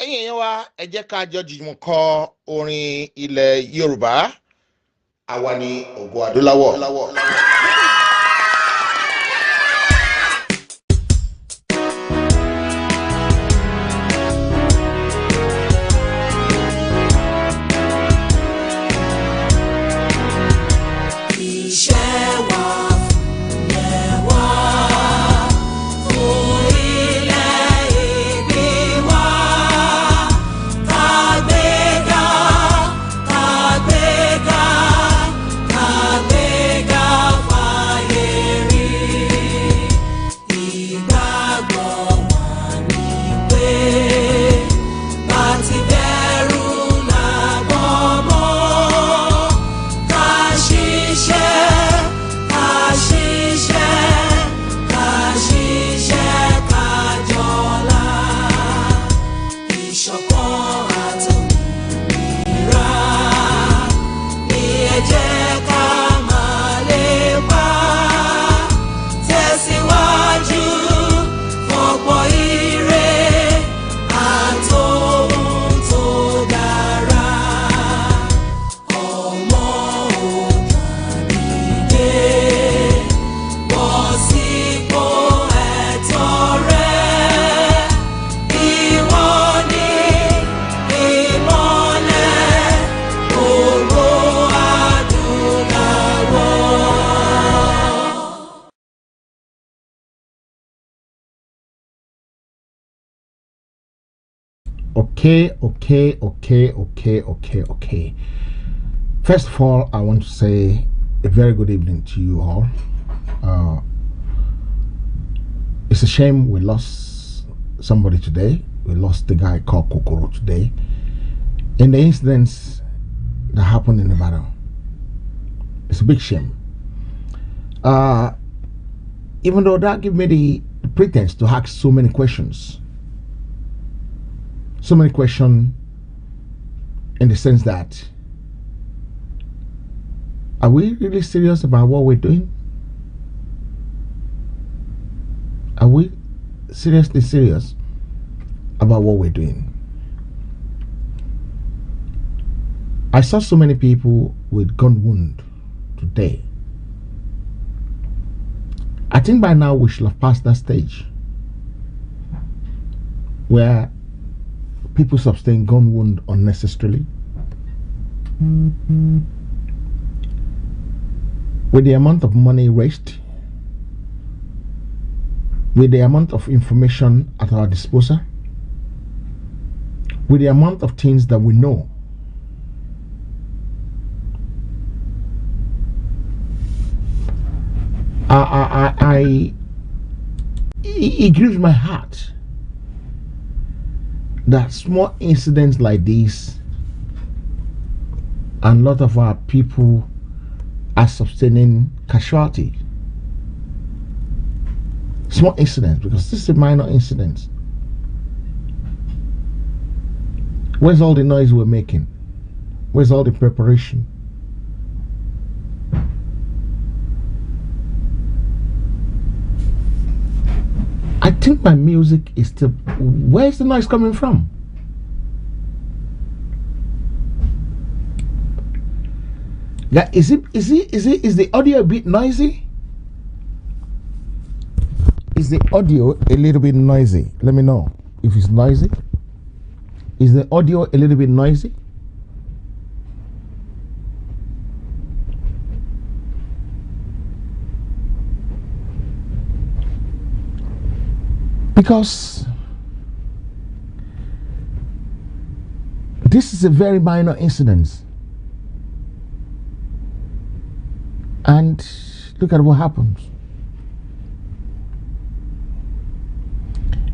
ẹ̀yin èèyàn wa ẹ jẹ́ ká jọ jùmọ̀ kọ orin ilẹ̀ Yorùbá àwa ni ògo adúláwọ̀. Okay. First of all, I want to say a very good evening to you all. It's a shame we lost somebody today. We lost the guy called Kokoro today in the incidents that happened in the battle. It's a big shame. Even though that gave me the pretense to ask so many questions. So many questions in the sense that, are we really serious about what we're doing? Are we seriously serious about what we're doing? I saw so many people with gun wound today. I think by now we should have passed that stage where people sustain gun wound unnecessarily. With the amount of money raised, with the amount of information at our disposal, with the amount of things that we know, it grieves my heart that small incidents like this and a lot of our people are sustaining casualty. Small incidents, because this is a minor incident. Where's all the noise we're making? Where's all the preparation? I think my music is still. Where's the noise coming from? Yeah, is the audio a bit noisy? Is the audio a little bit noisy? Let me know if it's noisy. Is the audio a little bit noisy? Because this is a very minor incident. And look at what happens.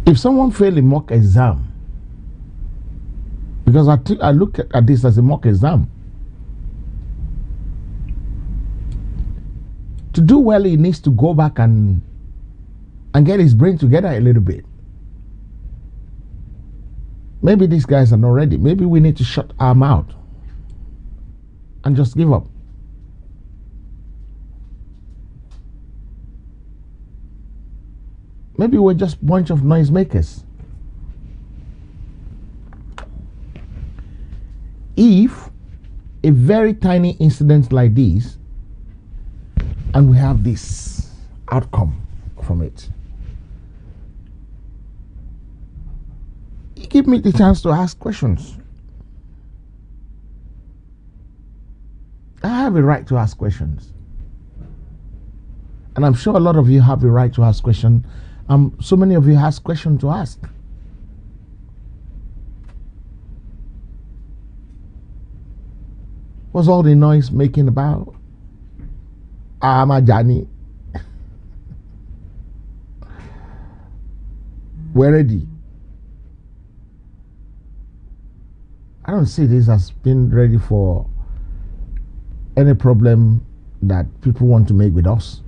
If someone failed a mock exam, because I look at this as a mock exam, to do well, he needs to go back and get his brain together a little bit. Maybe these guys are not ready. Maybe we need to shut our mouth and just give up. Maybe we're just a bunch of noisemakers. If a very tiny incident like this, and we have this outcome from it, give me the chance to ask questions. I have a right to ask questions. And I'm sure a lot of you have the right to ask questions. So many of you have questions to ask. What's all the noise making about? Johnny. We're ready. I don't see this as being ready for any problem that people want to make with us.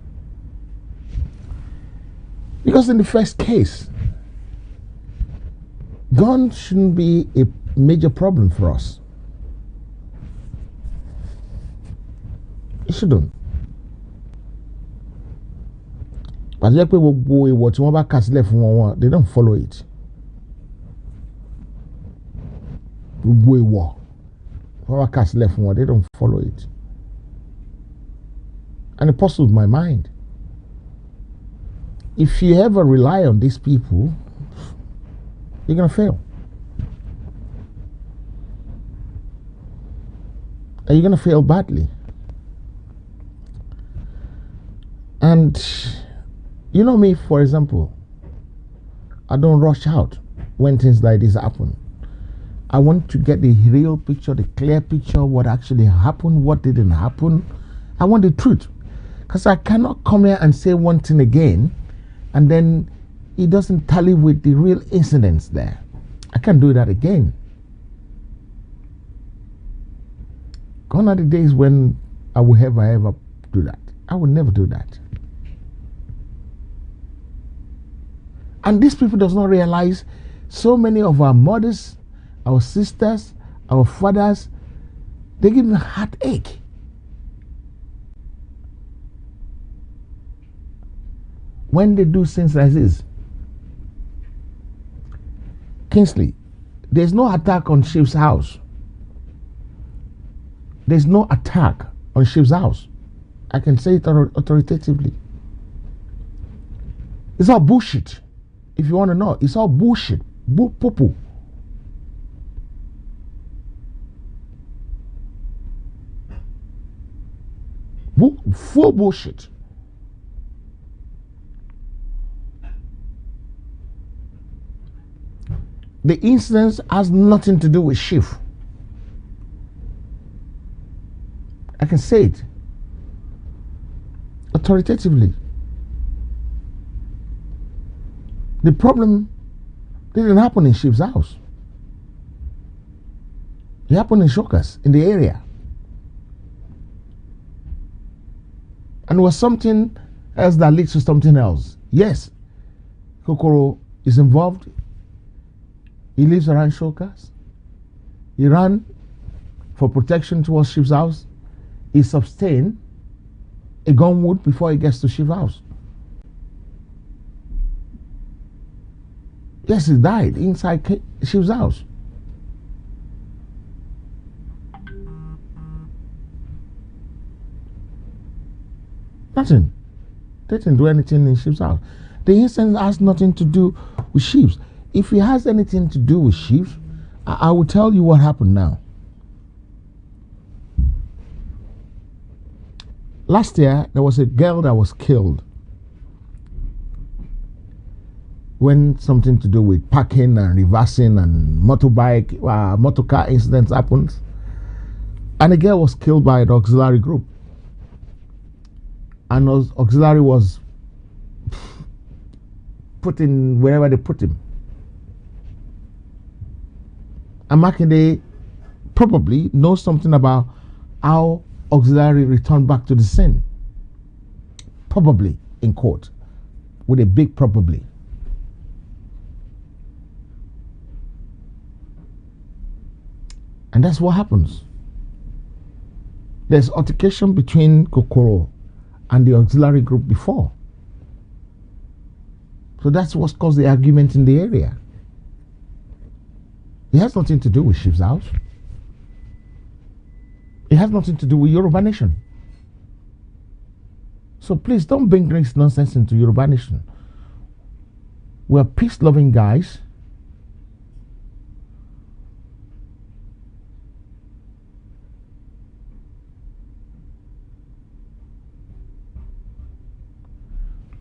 Because in the first case, guns shouldn't be a major problem for us. It shouldn't. But they don't follow it. They don't follow it. And it puzzles my mind. If you ever rely on these people, you're going to fail. And you're going to fail badly. And you know me, for example, I don't rush out when things like this happen. I want to get the real picture, the clear picture, what actually happened, what didn't happen. I want the truth. Because I cannot come here and say one thing again and then it doesn't tally with the real incidents there. I can't do that again. Gone are the days when I will ever do that. I will never do that. And these people does not realize so many of our mothers, our sisters, our fathers, they give me heartache. When they do things like this. Kingsley, there's no attack on Chief's house. There's no attack on Chief's house. I can say it authoritatively. It's all bullshit. If you want to know, it's all bullshit. Poo-poo. Full bullshit. The incident has nothing to do with Chief. I can say it authoritatively. The problem didn't happen in Chief's house. It happened in Shokas, in the area. And it was something else that leads to something else. Yes, Kokoro is involved. He lives around Shokas. He ran for protection towards Chief's house. He sustained a gunwound before he gets to Chief's house. Yes, he died inside Chief's house. Nothing. They didn't do anything in Chief's house. The incident has nothing to do with Chief's. If it has anything to do with Chief's, I will tell you what happened now. Last year, there was a girl that was killed when something to do with parking and reversing and motorcar incidents happened. And the girl was killed by the auxiliary group. And auxiliary was put in wherever they put him. And Makinde probably knows something about how auxiliary returned back to the scene. Probably in court. With a big probably. And that's what happens. There's altercation between Kokoro and the auxiliary group before. So that's what's caused the argument in the area. It has nothing to do with Chief's house. It has nothing to do with Yoruba Nation. So please don't bring this nonsense into Yoruba Nation. We're peace-loving guys.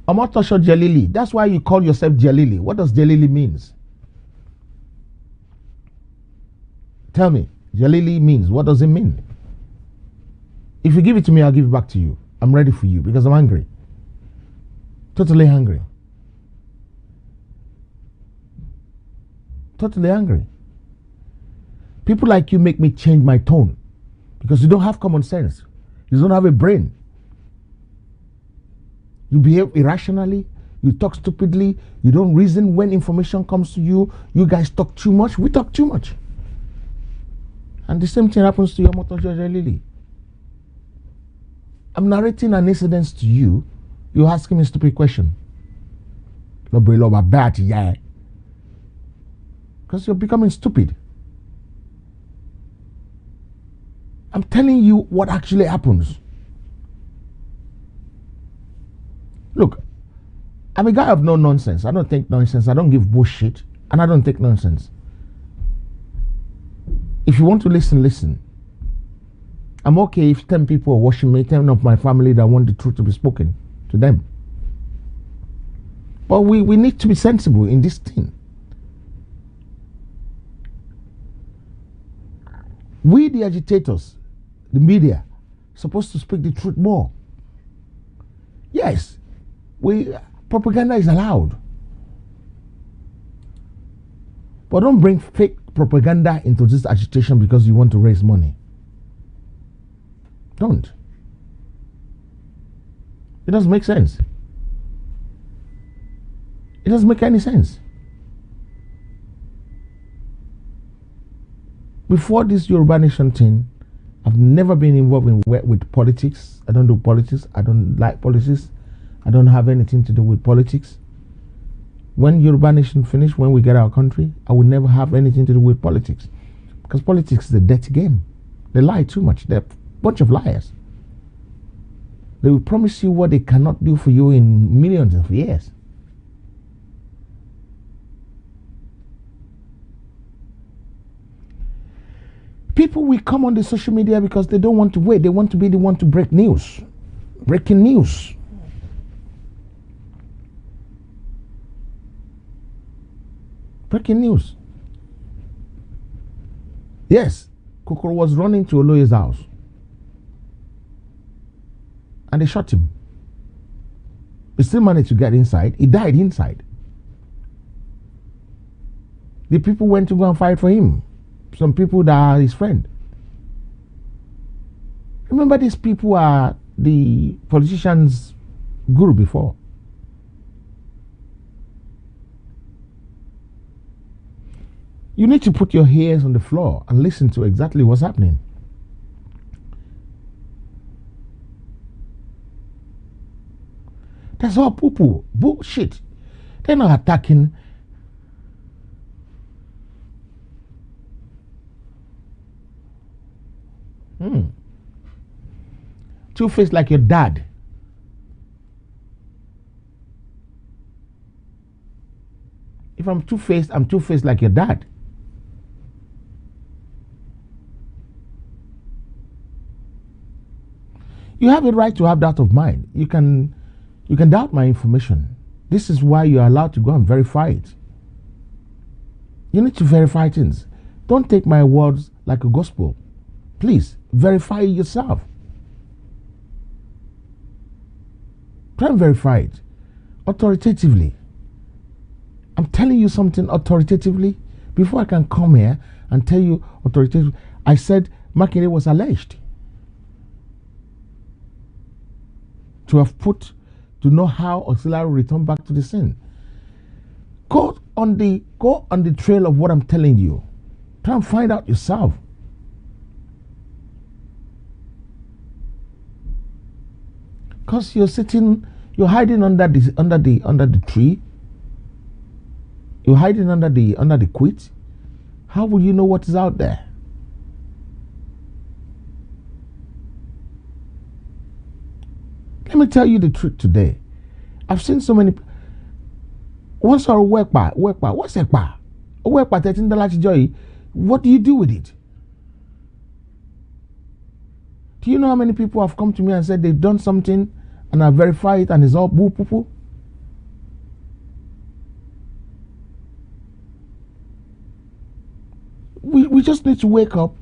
Omotosho Jelili. That's why you call yourself Jelili. What does Jelili means? Tell me. Jelili means. What does it mean? If you give it to me, I'll give it back to you. I'm ready for you because I'm hungry. Totally hungry. Totally hungry. People like you make me change my tone because you don't have common sense. You don't have a brain. You behave irrationally. You talk stupidly. You don't reason when information comes to you. You guys talk too much. We talk too much. And the same thing happens to your Motojojo Lily. I'm narrating an incident to you. You're asking me a stupid question. Because you're becoming stupid. I'm telling you what actually happens. Look, I'm a guy of no nonsense. I don't think nonsense. I don't give bullshit. And I don't take nonsense. If you want to listen, listen. I'm okay if 10 people are watching me, 10 of my family that want the truth to be spoken to them. But we need to be sensible in this thing. We, the agitators, the media, supposed to speak the truth more. Yes, propaganda is allowed. But don't bring fake propaganda into this agitation because you want to raise money. Don't. It doesn't make sense. It doesn't make any sense. Before this Yoruba Nation thing, I've never been involved with politics. I don't do politics. I don't like politics. I don't have anything to do with politics. When Yoruba Nation finish, when we get our country, I will never have anything to do with politics. Because politics is a dirty game. They lie too much. They're a bunch of liars. They will promise you what they cannot do for you in millions of years. People will come on the social media because they don't want to wait. They want to be the one to break news. Breaking news. Breaking news. Yes, Kokoro was running to Oloye's house. And they shot him. He still managed to get inside. He died inside. The people went to go and fight for him. Some people that are his friend. Remember, these people are the politicians' guru before. You need to put your ears on the floor and listen to exactly what's happening. That's all poo-poo. Bullshit. They're not attacking. Two-faced like your dad. If I'm two-faced, I'm two-faced like your dad. You have a right to have doubt of mind. You can doubt my information. This is why you're allowed to go and verify it. You need to verify things. Don't take my words like a gospel. Please, verify it yourself. Try and verify it authoritatively. I'm telling you something authoritatively. Before I can come here and tell you authoritatively, I said Makinde was alleged to have to know how auxiliary returned back to the scene. Go on the trail of what I'm telling you. Try and find out yourself. Because you're hiding under the tree. You're hiding under the quit. How will you know what is out there? Let me tell you the truth today. I've seen so many. What's our work? What's a pa? Work pa $13 joy. What do you do with it? Do you know how many people have come to me and said they've done something and I verify it and it's all boo poo poo? We just need to wake up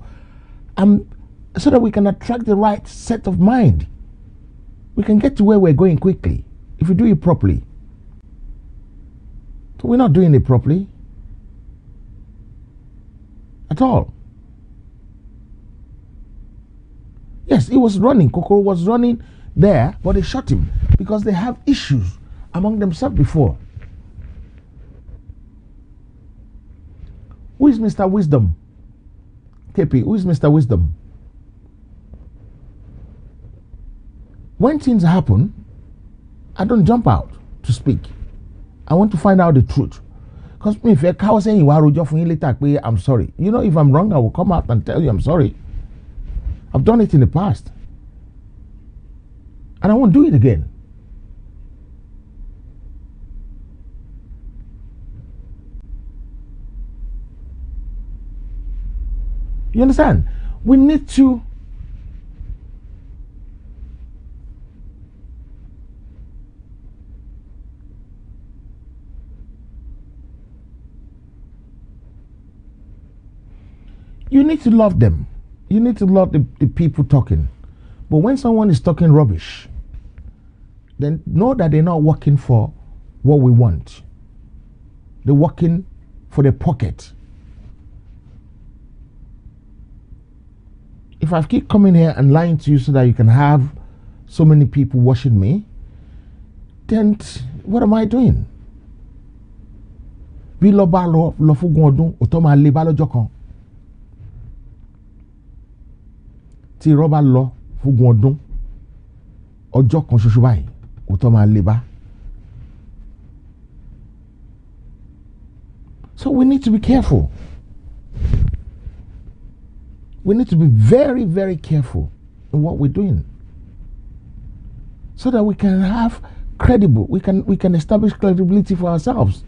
so that we can attract the right set of mind. We can get to where we're going quickly if we do it properly. So we're not doing it properly at all. Yes, he was running. Kokoro was running there, but they shot him because they have issues among themselves before. Who is Mr. Wisdom? KP, who is Mr. Wisdom? When things happen, I don't jump out to speak. I want to find out the truth. Because if you're cow saying you are later, I'm sorry. You know, if I'm wrong, I will come out and tell you I'm sorry. I've done it in the past. And I won't do it again. You understand? We need to love them. You need to love the people talking. But when someone is talking rubbish, then know that they're not working for what we want. They're working for their pocket. If I keep coming here and lying to you so that you can have so many people watching me, then what am I doing? Bí lọ bá lọ fúngun ọdún, òtọ́ máa lé bá lọ́jọ́ kan. Tí irọ́ bá lọ fúngun ọdún, ọjọ́ kan ṣoṣo báyìí, òtọ́ máa lé bá. So we need to be careful. We need to be very, very careful in what we're doing, so that we can have credible. We can establish credibility for ourselves.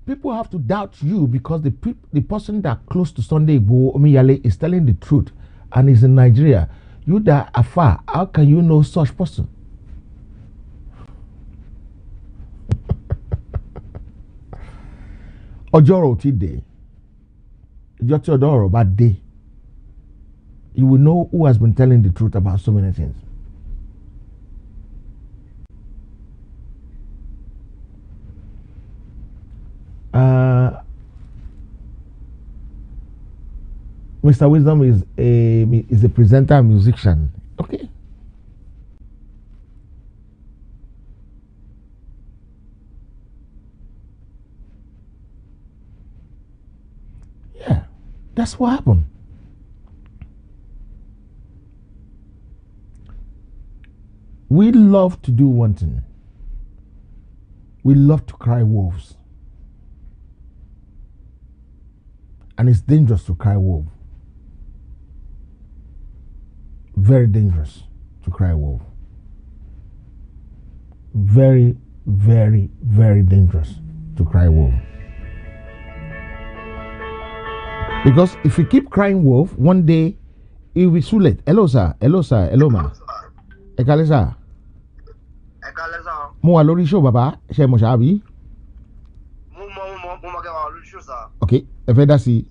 people have to doubt you because the person that close to Sunday Igboho Omiyale is telling the truth and is in Nigeria. You that are far, how can you know such person? Ojoro today, Jotodoro bad day. You will know who has been telling the truth about so many things. Mr. Wisdom is a presenter and musician. Okay. Yeah, that's what happened. We love to do one thing. We love to cry wolves. And it's dangerous to cry wolf. Very dangerous to cry wolf. Very, very, very dangerous to cry wolf. Because if you keep crying wolf, one day it will be too late. Hello, sir. Hello, sir. Hello, ma. Ekale, sir. Ekale, sir. Mo wà lórí show, baba. Ṣé mo ṣàbí? Mo kẹ́ wà lórí show, sir. Okay. Ẹ fẹ́ dá sí.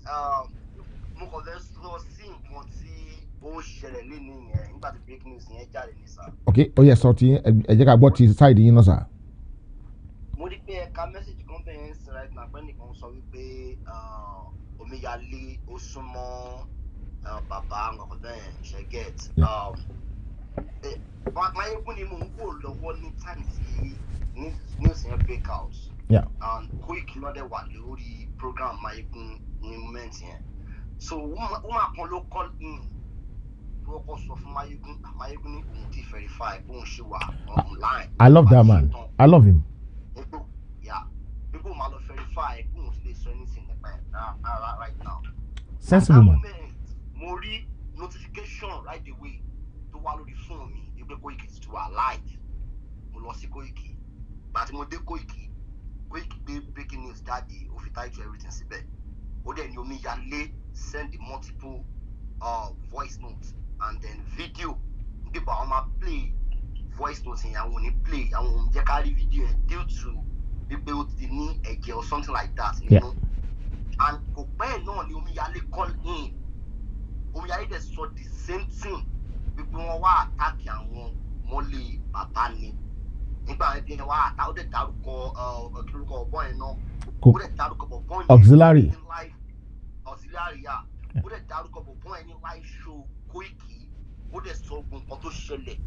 Mo kàn fẹ́ sọ sí nǹkan tí ó ṣẹlẹ̀ lẹ́nu yẹn nígbà tí break news yẹn jáde ní, sir. Okay. Ó yẹ sọ ti ẹ jẹ́ ká gbọ́ ti side yín náà, sir. Mo rí pé ẹ̀ka message kan bẹ̀rẹ̀ ń sin right now pé nìkan sọ wípé Omiyale ó súnmọ́ bàbá nǹkan bẹ́ẹ̀ ṣe get. Mayegun ni mo ń wò lọ́wọ́ ní time tí news yẹn break out. Yeah. And Koiki lọ́dẹ̀ wà lórí program Mayegun ní moment yẹn. So wọ́n kan ló call in tó kọ́ sọ fún Mayegun ní òun ti verify bóun ṣe wà online. I love that man. I love him. Yeah. People máa lọ verify bóun ti lè sọ anything nípa ẹ̀ right now. Sensible man. Mo rí notification right away tó wá lórí fóònù mi wípé Koiki ti wà live. Mo lọ sí Koiki. Bàtí mo dé Koiki gbé breaking news jáde ó fi title everything síbẹ̀. Ó dẹ̀ ní Omiyale send the multiple voice notes and then video. Nígbà wọn máa play voice notes yẹn àwọn ò ní play àwọn ò ní jẹ́ ká rí video yẹn due to wípé ó ti ní ẹ̀jẹ̀ or something like that. Yeah. And kò pẹ́ náà ni Omiyale call in. Omiyale dẹ̀ sọ the same thing wípé wọ́n wá attack àwọn mọ́lẹ̀ bàbá ni. Nígbà yẹn bí wọ́n wá attack ó dẹ̀ dárúkọ ọ̀bọ̀n yẹn náà. Ó dẹ̀ dárúkọ ọ̀bọ̀n yẹn. Auxiliary. Auxiliary, yeah. Ó dẹ̀ dárúkọ ọ̀bọ̀n yẹn ní live show Koiki. Ó dẹ̀ sọ ogun kan tó ṣẹlẹ̀.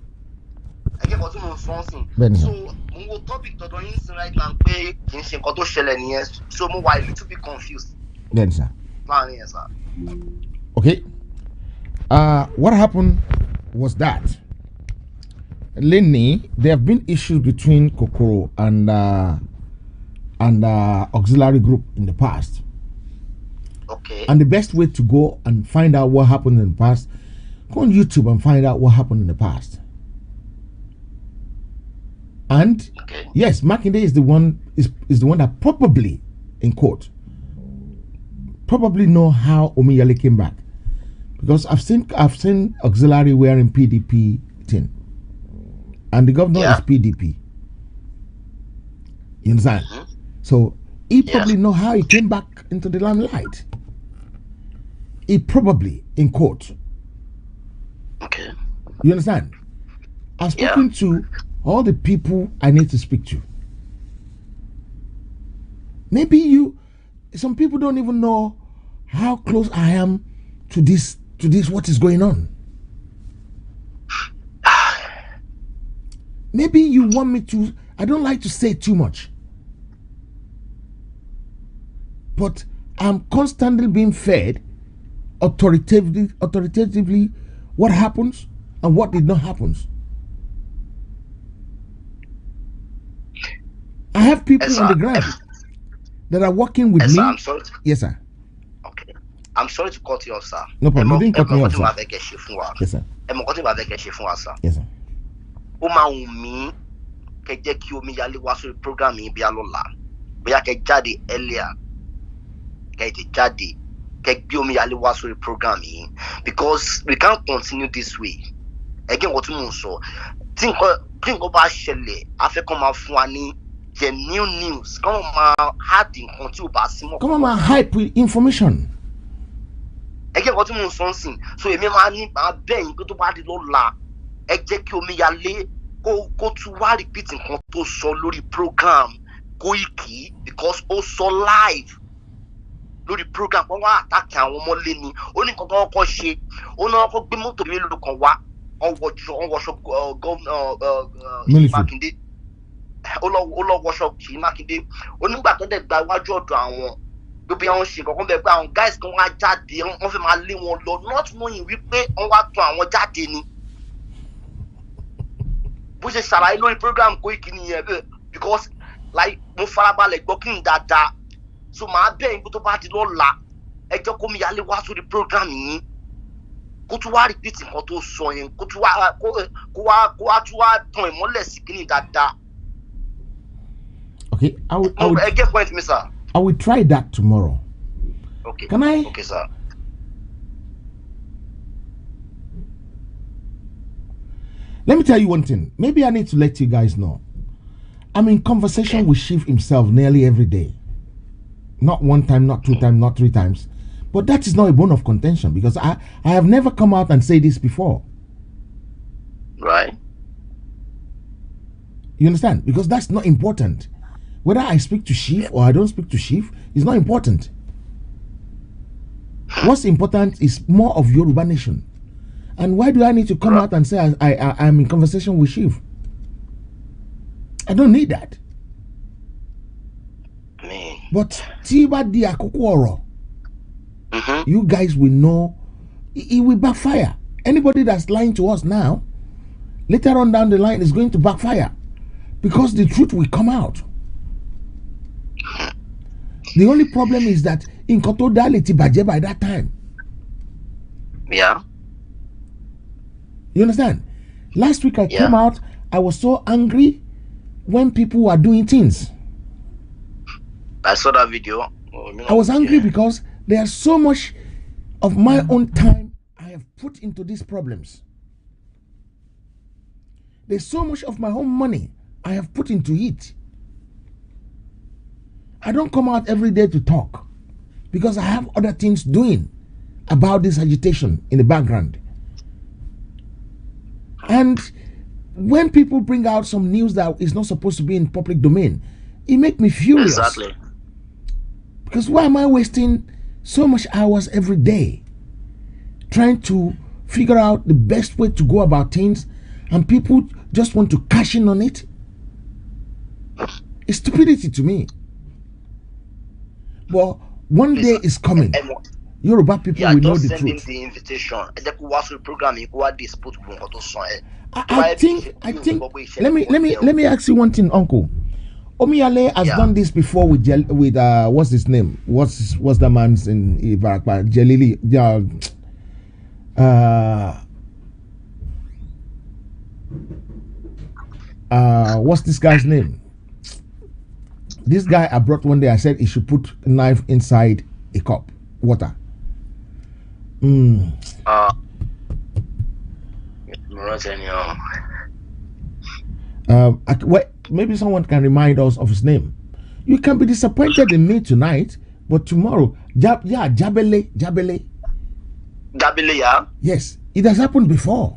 Ẹgbẹ́ kan tí mo ń sọ ọ́n sìn. So mo wo topic tọ̀dọ̀ yín sí right now pé kì í ṣe nǹkan tó ṣẹlẹ̀ nìyẹn. So mo wà a little bit confused. Then, sir. Láàrin yẹn, sir. Okay. What happened was that Lenny, there have been issues between Kokoro and auxiliary group in the past. Okay. And the best way to go and find out what happened in the past, go on YouTube and find out what happened in the past. And okay. Yes, Makinde is the one that probably in court probably know how Omiyale came back, because I've seen auxiliary wearing PDP thing, and the governor is PDP. You understand? Mm-hmm. So he probably know how he came back into the limelight. He probably in court. Okay. You understand? I've spoken to all the people I need to speak to. Maybe some people don't even know how close I am to this, what is going on. Maybe you want me to, I don't like to say too much, but I'm constantly being fed authoritatively what happens and what did not happen. I have people on the ground that are working with me. Sir, I'm sorry. Yes, sir. Okay. I'm sorry to cut you off, sir. No problem. You didn't cut me off, sir. Yes, sir. Yes, sir. Ó máa wù mí kẹ́ jẹ́ kí Omiyale wá sórí program yìí bí a lọ́la. bóyá kẹ́ jáde earlier kẹ́ ti jáde kẹ́ gbé Omíyalé wá sórí program yìí because we can't continue this way again what mo sọ tí nǹkan bá ṣẹlẹ̀ afẹ́kọ́ máa fún wa ní genuine news kọ́ máa hard nǹkan tí ò bá sí mọ́. Kọ́ máa hype with information. Again what mo sọ nsìn so èmi máa ní máa bẹ́yìn pé tó bá di lọ́la ẹ jẹ́ kí Omíyalé kó tún wá repeat nǹkan tó sọ lórí program Koiki because ó sọ live lórí program wọ́n wá àtàkì àwọn ọmọlé ni ó ní nǹkan tó kọ́ ṣe ó náà kọ́ gbé mọ́tò mélòó kan wá ọwọ́ṣọ gọ́ọ̀nà Mákindé ó lọ wọṣọ Ṣèyí Mákindé ó nígbà tó dẹ̀ gba iwájú ọ̀dọ̀ àwọn gbogbo àwọn ṣe kankan bẹ́ẹ̀ pé àwọn guys kan wá jáde wọ́n fẹ́ máa lé wọn lọ not knowing wípé wọ́n wá tún àwọn jáde ni bó ṣe ṣàlàyé lórí program Koiki nìyẹn because like mo farabalẹ̀ gbọ́ kí n dáadáa so màá bẹ́ẹ̀ ní tó bá di lọ́la ẹ jẹ́ kó Omíyalé wá sórí program yìí kó tún wá repeat nǹkan tó sọ yẹn kó tún wá tàn ìmọ́lẹ̀ sí kíní dáadáa. Okay, I would get point, me, sir. I will try that tomorrow. Okay. Can I? Okay, sir. Let me tell you one thing. Maybe I need to let you guys know. I'm in conversation with Chief himself nearly every day. Not one time, not two times, not three times. But that is not a bone of contention because I have never come out and say this before. Right. You understand? Because that's not important. Whether I speak to Chief or I don't speak to Chief is not important. What's important is more of Yoruba Nation. And why do I need to come out and say I'm in conversation with Chief? I don't need that. But Tiba di Akoko, you guys will know it will backfire. Anybody that's lying to us now, later on down the line is going to backfire because the truth will come out. The only problem is that in Kotodality Baje by that time. Yeah. You understand? Last week I came out, I was so angry when people were doing things. I saw that video. I was angry because there's so much of my own time I have put into these problems. There's so much of my own money I have put into it. I don't come out every day to talk because I have other things doing about this agitation in the background. And when people bring out some news that is not supposed to be in public domain, it makes me furious. Exactly. Because why am I wasting so much hours every day trying to figure out the best way to go about things and people just want to cash in on it? It's stupidity to me. But one day is coming. Yoruba people will know the truth. The invitation. I think. Let me ask you one thing, Uncle. Omíyalé has done this before with what's his name? What's the man's in Ibarakba? Jelili. What's this guy's name? This guy I brought one day, I said he should put a knife inside a cup, water. Maybe someone can remind us of his name. You can be disappointed in me tonight, but tomorrow, Jabele. Jabele, yeah? Yes, it has happened before.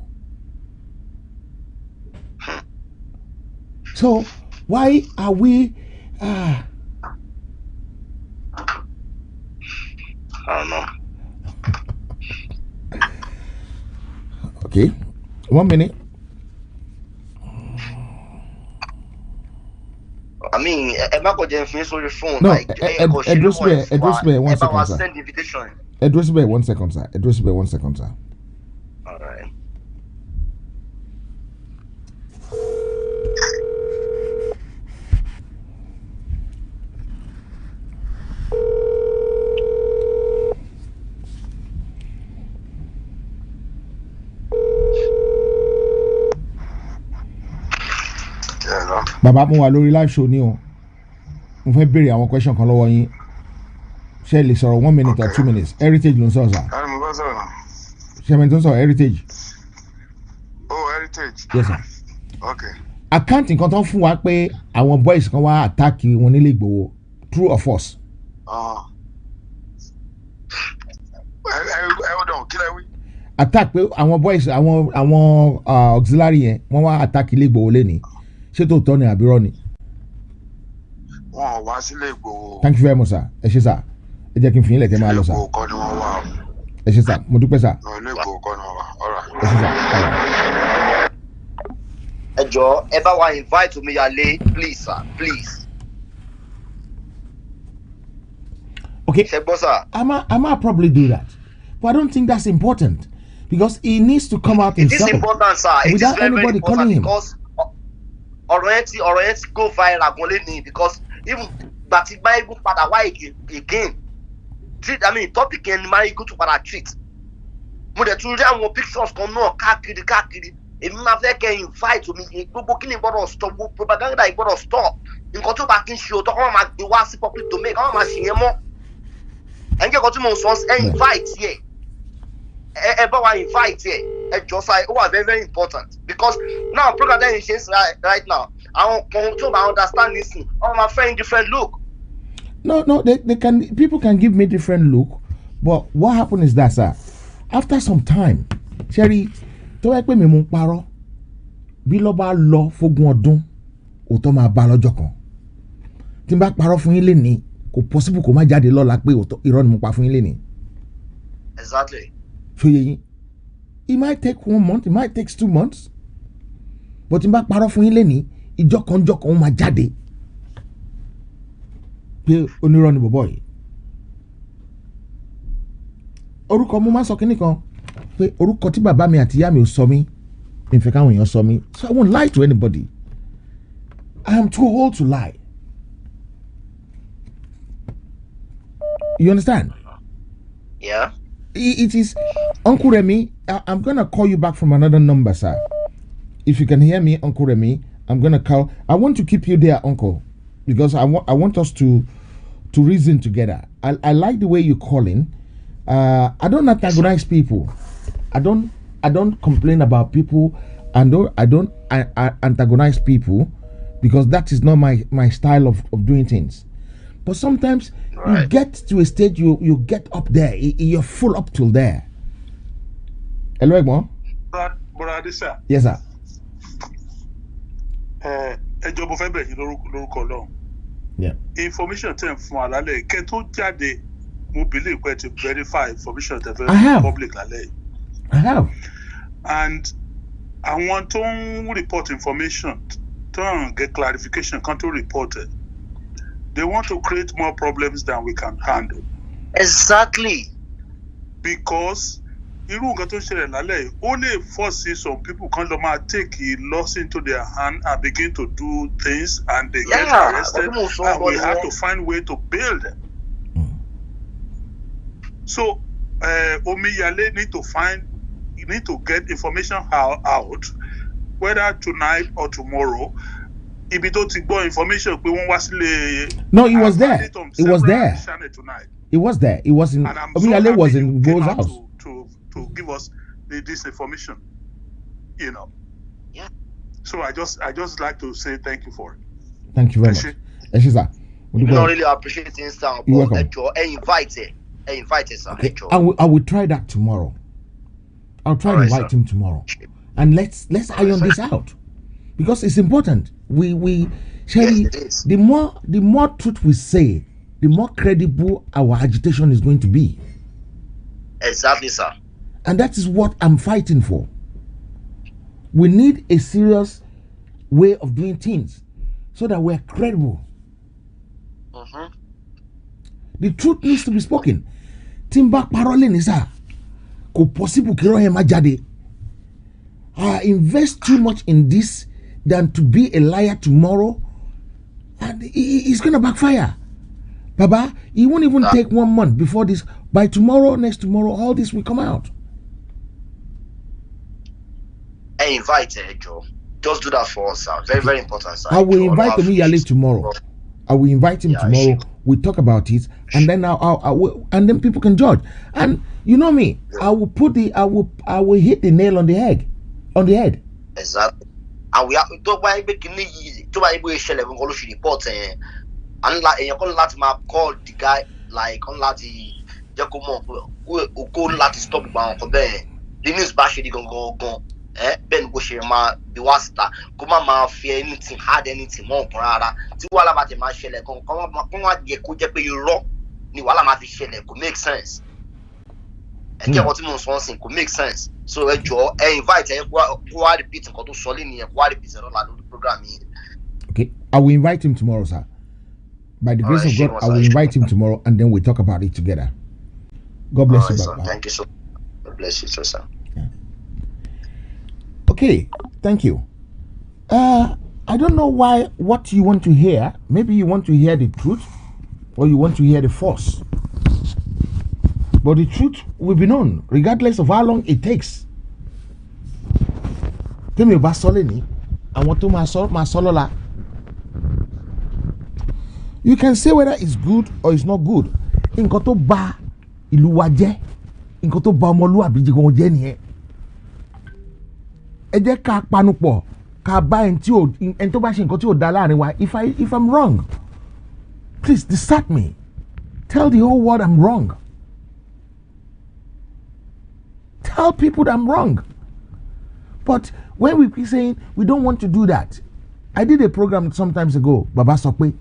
So, why are we... I don't know. Okay, 1 minute. I mean, I'm not going to finish on your phone. No, like, address me 1 second, sir. Send invitation. Address me 1 second, sir. Address me 1 second, sir. All right. Bàbá mo wà lórí live show ni o. mo fẹ́ béèrè àwọn question kan lọ́wọ́ yín ṣe lè sọ̀rọ̀ 1 minute or 2 minutes heritage ló ń sọ̀rọ̀ sà. mo bá sọ̀rọ̀ náà. ṣe mi tó ń sọ̀rọ̀ heritage. Oh, heritage. Yes sir. Okay. Àkáǹtì nǹkan tó ń fún wa pé àwọn boys kan wá attack wọn nílé Ìgbòho true or false. Hold on, kí lẹ wí. Attack pé àwọn boys àwọn auxiliary yẹn wọ́n wá attack ilé Ìgbòho lẹ́ni ṣé tòótọ́ ni àbí irọ́ ni. Wọ́n wá sílé Ìgbòho. Thank you very much sir. Ẹ ṣé sir. Ẹ jẹ́ kí n fi yín lẹ̀ kẹ́ máa lọ sir. Ilé Ìgbòho kọ́ ni wọ́n wà. Ẹ ṣé sir. Mo dúpẹ́ sir. Ilé Ìgbòho kọ́ ni wọ́n wà. All right. Ẹ ṣé sir. Ẹ jọ̀ọ́ ẹ bá wa invite Omiyale please sir please. Okay. Ṣẹ́gbọ́n sir. I might probably do that, but I don't think that's important because he needs to come out himself. It is important sir. Without anybody calling him. Because ọ̀rọ̀ yẹn ti go viral gan lẹ́ni because even gbàtí Mayegun padà wá again topic yẹn ni Mayegun tún padà treat. Mo dẹ̀ tún rí àwọn pictures kan náà káàkiri. Èmi máa fẹ́ kẹ́ invite omi gbogbo kí ni gbọ́dọ̀ stop gbogbo propaganda yìí gbọ́dọ̀ stop nǹkan tó bá kí n ṣe òótọ́ kọ́ máa gbé wá sí public domain kọ́ máa ṣe yẹn mọ́ ẹ̀ ń kẹ́kọ̀ọ́ tí mo sọ ẹ̀ invite yẹ ẹ bá wa invite yẹ ẹ jọ sáyé ó wà very very important because now program ten ṣe right now àwọn kan tó bá understand nisin wọ́n máa fẹ́ different look. No, people can give me different look, but what happened is that sir, after some time, Sherry. Tó wá pé mi mú parọ́ bí lọ́ bá lọ fógún ọdún òótọ́ máa bá lọ́jọ́ kan tí n bá parọ́ fún yín lénìí kò possible kó má jáde lọ́la pé irọ́ ni mo pa fún yín lénìí. Exactly. ṣó yẹ yín it might take 1 month it might take 2 months but tí n bá parọ́ fún yín lénìí ìjọ kan ó máa jáde pé onírọ́ ni bọ̀bọ̀ yìí. Orúkọ mo máa sọ kínní kan pé orúkọ tí bàbá mi àti ìyá mi ò sọ mí ìfẹ́ káwọn èèyàn sọ mí so I won't lie to anybody. I am too old to lie. You understand? Yeah. It is Uncle Remy. I'm gonna call you back from another number, sir. If you can hear me, Uncle Remy, I'm gonna call. I want to keep you there, Uncle, because I want us to reason together. I like the way you're calling. I don't antagonize people. I don't complain about people, and I don't antagonize people because that is not my style of doing things. But sometimes you get to a stage you get up there, you're full up till there. Hello, Egmon. Brother Adisa. Yes, sir. Ẹjọ́ mo fẹ́ bẹ̀ yín lórúkọ Ọlọ́run. Yeah. Information tẹ̀ ń fún alálẹ̀ kẹ́ tó jáde mo believe pé to verify information tẹ̀ fẹ́ public lálẹ́. I have. And àwọn tó ń report information tó ń get clarification kan tó report it. They want to create more problems than we can handle. Exactly. Because irú nǹkan tó ń ṣẹlẹ̀ lálẹ́ yìí ó lè force some people kan lọ máa take laws into their hand and begin to do things and they get arrested and we have to find way to bail them. So Omiyale need to get information out whether tonight or tomorrow. Ibi tó ti gbọ́ information pé wọ́n wá sílé. No, it was there. It was there. It was there. It was in. Omiyale was in Go's house. To give us this information, you know. Yeah. So I just like to say thank you for it. Thank you very much. Eshe sir. We don't really appreciate it, sir. You're welcome. Invite it, sir. Okay. I will try that tomorrow. I'll try to invite him tomorrow, and let's iron this out because it's important. We Sherry, yes, the more truth we say, the more credible our agitation is going to be. Exactly, sir. And that is what I'm fighting for. We need a serious way of doing things so that we're credible. The truth needs to be spoken. Timba parole ni sa ko possible kiro he majade. I invest too much in this than to be a liar tomorrow, and it's gonna backfire. Baba, it won't even take 1 month before this. By tomorrow, next tomorrow, all this will come out. I invite Joe. Just do that for us, sir. Very, very important, sir. I will invite Omiyale tomorrow. I will invite him tomorrow. We talk about it, and then and then people can judge. And you know me, I will hit the nail on the head. Exactly. And we have to buy a shell of English report and like you're going to call the guy like on Lati Jacomo who go Lati stop bound for there. The news bash it go. Ben Bushima, the Wasta, Kuma ma fear anything, had anything more Prada, Tiwala Matima Shelle, Kuma Yakuja Euro, Niwala Mati Shelle could make sense. And get what most one thing could make sense. So, Joe, invite quite repeat and go to Solini and quite repeat the program. Okay, I will invite him tomorrow, sir. By the grace of God, I will invite him tomorrow and then we talk about it together. God bless you, Baba. Thank you so much. God bless you, sir. Okay, thank you. I don't know what you want to hear. Maybe you want to hear the truth or you want to hear the false. But the truth will be known regardless of how long it takes. Tell me about Solini. I want to my solola. You can say whether it's good or it's not good. Nǹkan tó bà ìlú wa jẹ́, nǹkan tó bà ọmọlúwàbí jẹ́ nìyẹn. Ẹ jẹ́ ká panupọ̀ ká bá ẹni tó bá ṣe nǹkan tí ò dá láàrin wa. If I'm wrong, please dissert me. Tell the whole world I'm wrong. Tell people that I'm wrong. But when we be saying we don't want to do that, I did a program some times ago, Baba Sokwe.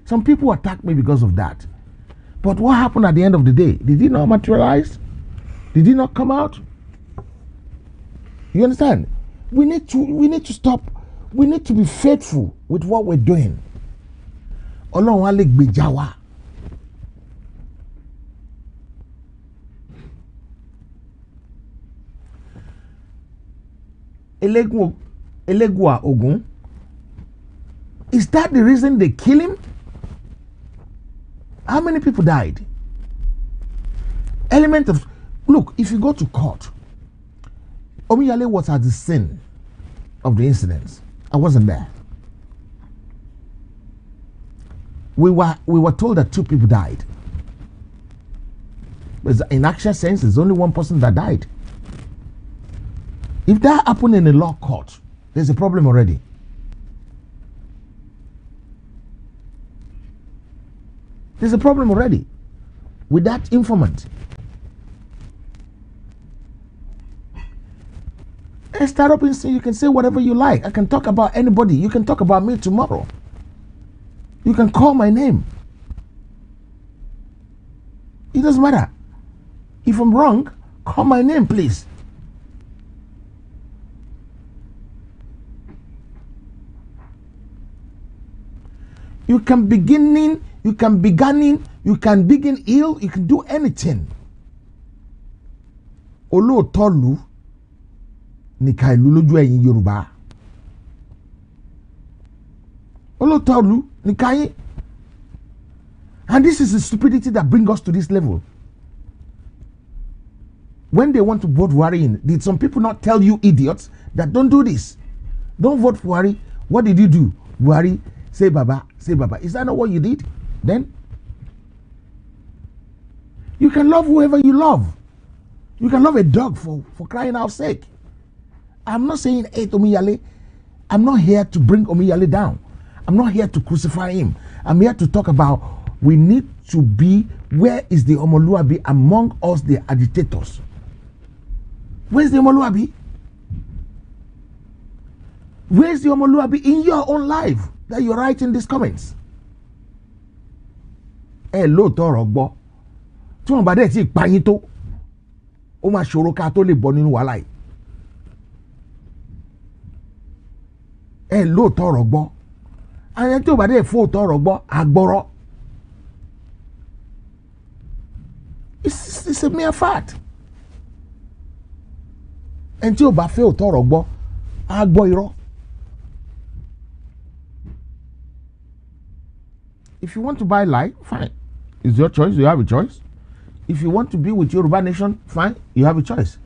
Some people attacked me because of that. But what happened at the end of the day? Did it not materialize? Did it not come out? You understand? We need to stop. We need to be faithful with what we're doing. Ọlọ́run á lè gbèjà wa. Elegua Ogun. Is that the reason they kill him? How many people died? Look, if you go to court, Omiyale was at the scene of the incidents. I wasn't there. We were told that 2 people died. But in actual sense, there's only 1 person that died. If that happened in a law court, there's a problem already. There's a problem already with that informant. And start up and say, you can say whatever you like. I can talk about anybody. You can talk about me tomorrow. You can call my name. It doesn't matter. If I'm wrong, call my name, please. You can begin ill, you can do anything. Olóòtọ́lù ní ká ìlú lójú ẹ̀yin Yorùbá. Olóòtọ́lù ní ká yín. And this is the stupidity that brings us to this level. When they want to vote Buhari in, did some people not tell you idiots that don't do this? Don't vote Buhari. What did you do? Buhari, say Baba, say Baba. Is that not what you did? Then you can love whoever you love. You can love a dog for crying out sake. I'm not saying hate Omiyale. I'm not here to bring Omiyale down. I'm not here to crucify him. I'm here to talk about we need to be, where is the Ọmọlúwàbí among us, the agitators? Where's the Ọmọlúwàbí? Where's the Ọmọlúwàbí in your own life that you're writing these comments? Lóòótọ́ ọ̀rọ̀ gbọ́. Tí wọ́n bá dẹ̀ tí pa yín tó, ó máa ṣòro ká tó lè bọ́ nínú wàhálà yìí. Lóòótọ́ ọ̀rọ̀ gbọ́. Àyẹ̀ tí ò bá dẹ̀ fóòótọ́ ọ̀rọ̀ gbọ́, àgbọ̀rọ̀. It's a mere fact. And tí ò bá fẹ́ òótọ́ ọ̀rọ̀ gbọ́, àgbọ̀ irọ́. If you want to buy lie, fine. It's your choice. You have a choice. If you want to be with Yoruba Nation, fine. You have a choice.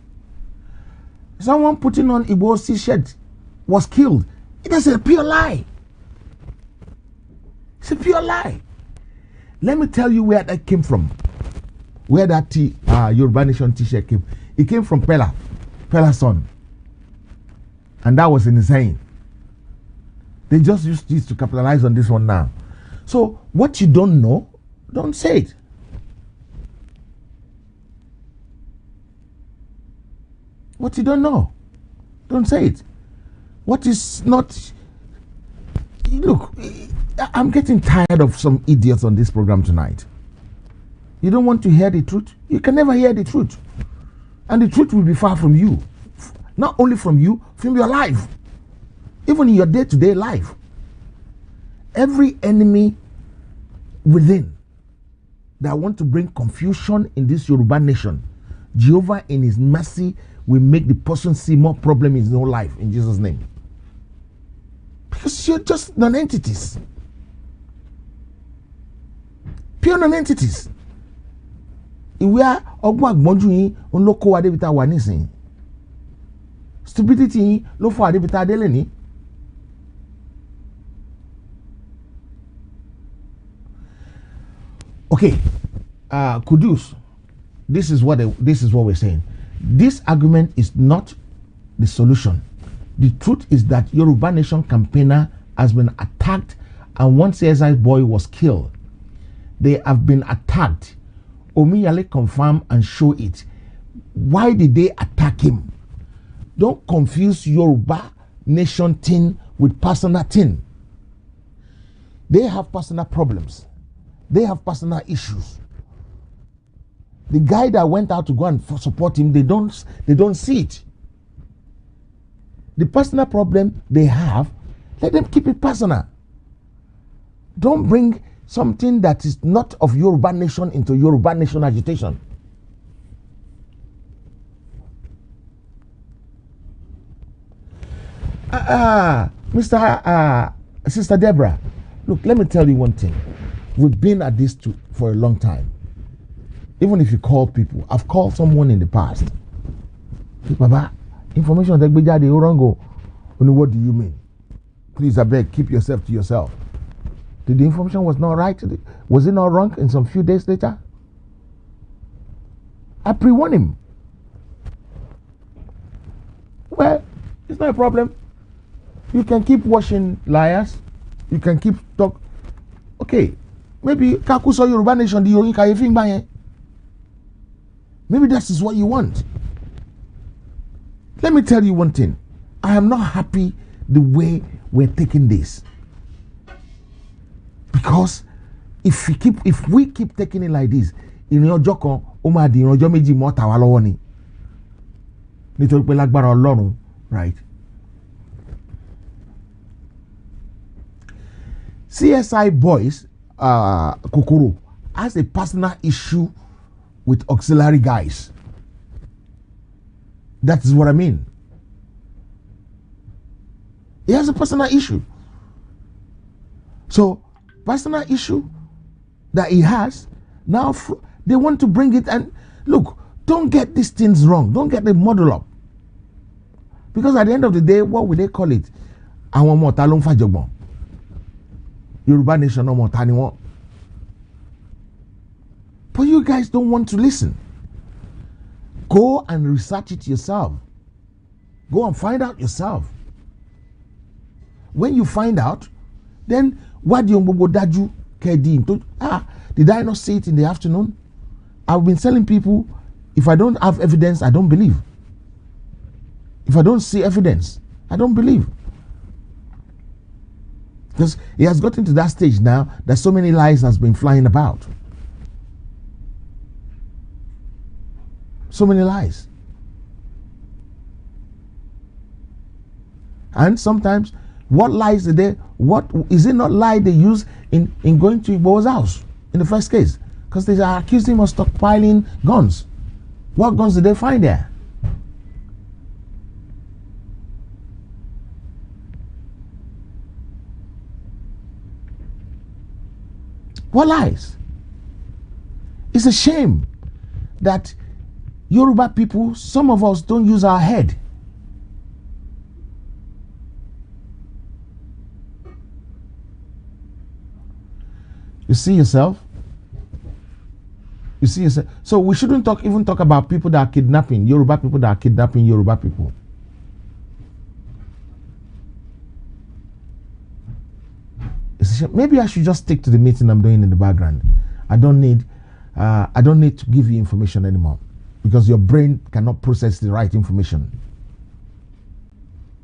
Someone putting on Igbo's shirt was killed. It is a pure lie. It's a pure lie. Let me tell you where that came from. Where that Yoruba Nation t-shirt came. It came from Pella's son. And that was insane. They just used this to capitalize on this one now. So what you don't know, don't say it. What you don't know, don't say it. What is not... Look, I'm getting tired of some idiots on this program tonight. You don't want to hear the truth? You can never hear the truth. And the truth will be far from you. Not only from you, from your life. Even in your day-to-day life. Every enemy within that want to bring confusion in this Yoruba nation, Jehovah in his mercy will make the person see more problem in his own life in Jesus' name. Because you're just non-entities. Pure non-entities. Ìwé ọgbọ́n àgbọ́njú yín ló kó wa débi tá wà nísìnyí. Stupidity yín ló fọ́ débi tá délé ní. Okay, Kudus, this is what we're saying. This argument is not the solution. The truth is that Yoruba Nation campaigner has been attacked, and one CSI boy was killed. They have been attacked. Omiyale confirm and show it. Why did they attack him? Don't confuse Yoruba Nation thing with personal thing. They have personal problems. They have personal issues. The guy that went out to go and support him, they don't see it. The personal problem they have, let them keep it personal. Don't bring something that is not of Yoruba Nation into Yoruba Nation agitation. Sister Deborah, look, let me tell you one thing. We've been at this for a long time. Even if you call people, I've called someone in the past. Baba, information that they wrong. What do you mean? Please, I beg, keep yourself to yourself. Did the information was not right? Was it not wrong in some few days later? I pre-warned him. Well, it's not a problem. You can keep watching liars. You can keep talk. Okay, maybe Kakuso Yoruba Nation di Yorin Kayefin Baye. Maybe that is what you want. Let me tell you one thing. I am not happy the way we're taking this. Because if we keep taking it like this, ìrìn ọjọ́ kan ó máa di ìrìn ọjọ́ méjì mọ́ tà wá lọ́wọ́ ni. Nítorí pé lágbára Ọlọ́run, right? CSI boys, Kokoro, has a personal issue with auxiliary guys. That is what I mean. He has a personal issue. So, personal issue that he has, now they want to bring it, and look, don't get these things wrong. Don't get the model up. Because at the end of the day, what will they call it? Àwọn ọmọ ọ̀tá ló ń fàjọgbọ̀n. Yoruba Nation ọmọ ọ̀tá ni wọ́n. But you guys don't want to listen. Go and research it yourself. Go and find out yourself. When you find out, then what do you daju kedi? Did I not say it in the afternoon? I've been telling people, if I don't have evidence, I don't believe. If I don't see evidence, I don't believe. Because it has gotten to that stage now that so many lies has been flying about. So many lies. And sometimes, what lies did they, what is it not lie they use in going to Igbo's house in the first case? Because they are accused him of stockpiling guns. What guns did they find there? What lies? It's a shame that Yoruba people, some of us don't use our head. see yourself? You see yourself? So we shouldn't even talk about people that are kidnapping, Yoruba people that are kidnapping Yoruba people. Maybe I should just stick to the meeting I'm doing in the background. I don't need to give you information anymore because your brain cannot process the right information.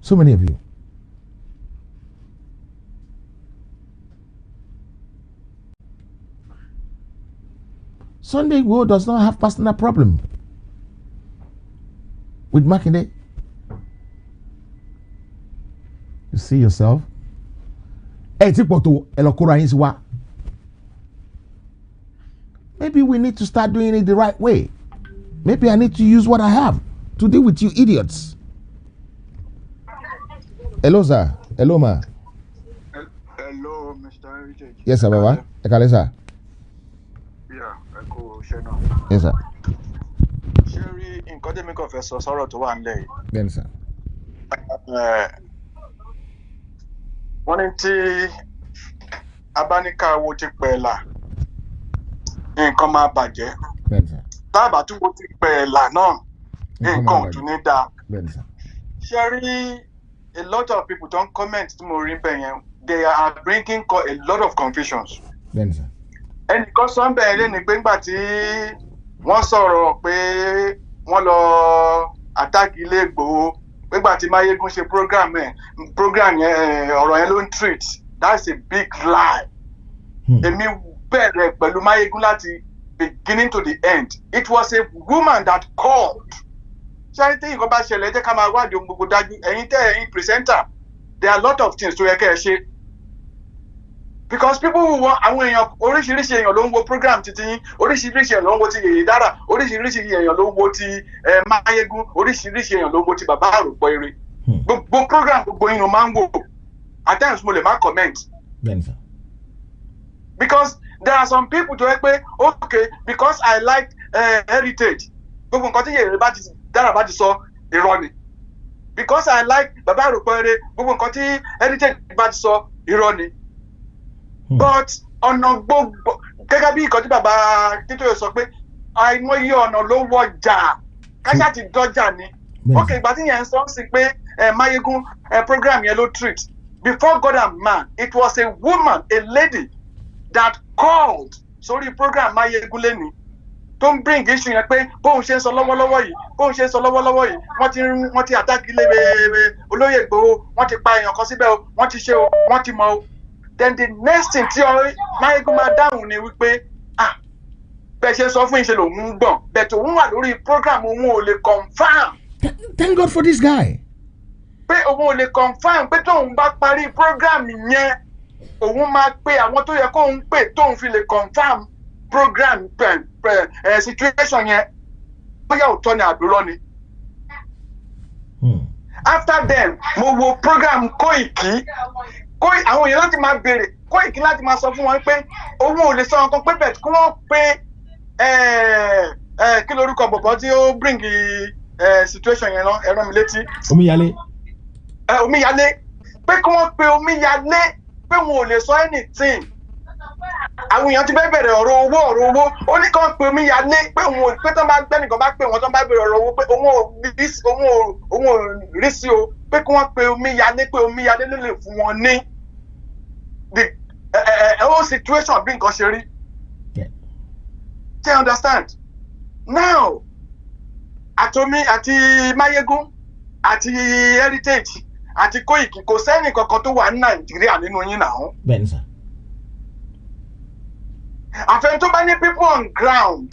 So many of you. Sunday Igboho does not have personal problem with Makinde. You see yourself? Maybe we need to start doing it the right way. Maybe I need to use what I have to deal with you idiots. Hello, sir. Hello, ma. Hello, Mr. Heritage. Yes, sir, Baba. Ekale, sir. Yeah, Eko Shena. Yes, sir. Sherry, in Kodemi Confessor, sorrow to one day. Yes, sir. One tí Abáníká wo ti pẹ̀lá nǹkan máa bàjẹ́. Tábà tún wo ti pẹ̀lá náà nǹkan ò tún ní dáa. Sherry, a lot of people don't comment to Morimbe. They are bringing a lot of confusions. And because some bẹ̀rẹ̀ ní pé ńgbà tí wọ́n sọ̀rọ̀ pé wọ́n lọ attack ilé Ìgbòho nígbà tí Máyégún ṣe program yẹn ọ̀rọ̀ yẹn ló ń treat. That's a big lie. Èmi bẹ̀rẹ̀ pẹ̀lú Máyégún láti beginning to the end. It was a woman that called. Charity nǹkan bá ṣẹlẹ̀ jẹ́ ká máa wádìí ohun gbogbo dájú. Ẹ̀yin presenter, there are a lot of things tó yẹ kẹ́ ẹ ṣe. Because people who want àwọn èèyàn oríṣiríṣi èèyàn ló ń wo program titi yín, oríṣiríṣi èèyàn ló ń wo ti Yèyé Dára, oríṣiríṣi èèyàn ló ń wo ti Máyégún, oríṣiríṣi èèyàn ló ń wo ti Bàbá Àròpọ̀ Eré. Gbogbo program gbogbo yín ló máa ń wò. At times mo lè má comment. Because there are some people tó yẹ pé okay because I like heritage. Gbogbo nǹkan tí Yèyé Dára bá ti sọ irọ́ ni. Because I like Bàbá Àròpọ̀ Eré, gbogbo nǹkan tí heritage bá ti sọ irọ́ ni. But ọ̀nà gbogbo gẹ́gẹ́ bí nǹkan tí bàbá Títóyè sọ pé àìmọye ọ̀nà ló wọjà káṣá ti dọ́jà ni. Okay, ìgbà tí yẹn ń sọ sí pé Máyégún program yẹn ló treat. Before God and man, it was a woman, a lady that called sórí program Máyégún lẹ́ni tó ń bring issue yẹn pé bóun ṣe ń sọ lọ́wọ́lọ́wọ́ yìí wọ́n ti attack ilé olóyè Ìgbòho, wọ́n ti pa èèyàn kan síbẹ̀ o, wọ́n ti ṣe o, wọ́n ti mọ o. Then the next thing tí Máyégún máa dáhùn ni wípé bẹ́ẹ̀ ṣe sọ fún ìṣe lòun ń gbọ̀n bẹ́ẹ̀ tó ń wà lórí program òun ò lè confirm. Thank God for this guy. Pé òun ò lè confirm pé tóun bá parí program yẹn òun máa pe àwọn tó yẹ kóun pè tóun fi lè confirm program situation yẹn bóyá òótọ́ ni àbúrò ni. After then mo wo program Koiki àwọn èèyàn láti máa béèrè Koiki láti máa sọ fún wọn pé òun ò lè sọ nǹkan pé bẹ́ẹ̀ kí wọ́n pé kí lorúkọ bọ̀bọ̀ tí ó bring situation yẹn lọ ẹ̀rọ mi létí. Omíyalé pé kí wọ́n pe Omíyalé pé wọn ò lè sọ anything. Àwọn èèyàn ti fẹ́ bẹ̀rẹ̀ ọ̀rọ̀ owó ó ní kí wọ́n pe Omíyalé pé òun ò pé tán bá gbẹ́nìkan bá pè wọ́n tán bá bẹ̀rẹ̀ ọ̀rọ̀ owó pé òun ò rí sí o pé kí wọ́n pe Omíyalé pé Omíyalé ló lè fún wọn ní the whole situation bí nǹkan ṣe rí. Do you understand? Now àti Máyégún àti heritage àti Koiki kò sẹ́ni kankan tó wà ní Nàìjíríà nínú yín náà. Bẹ́ẹ̀ni sà. Àfẹn tó bá ní people on ground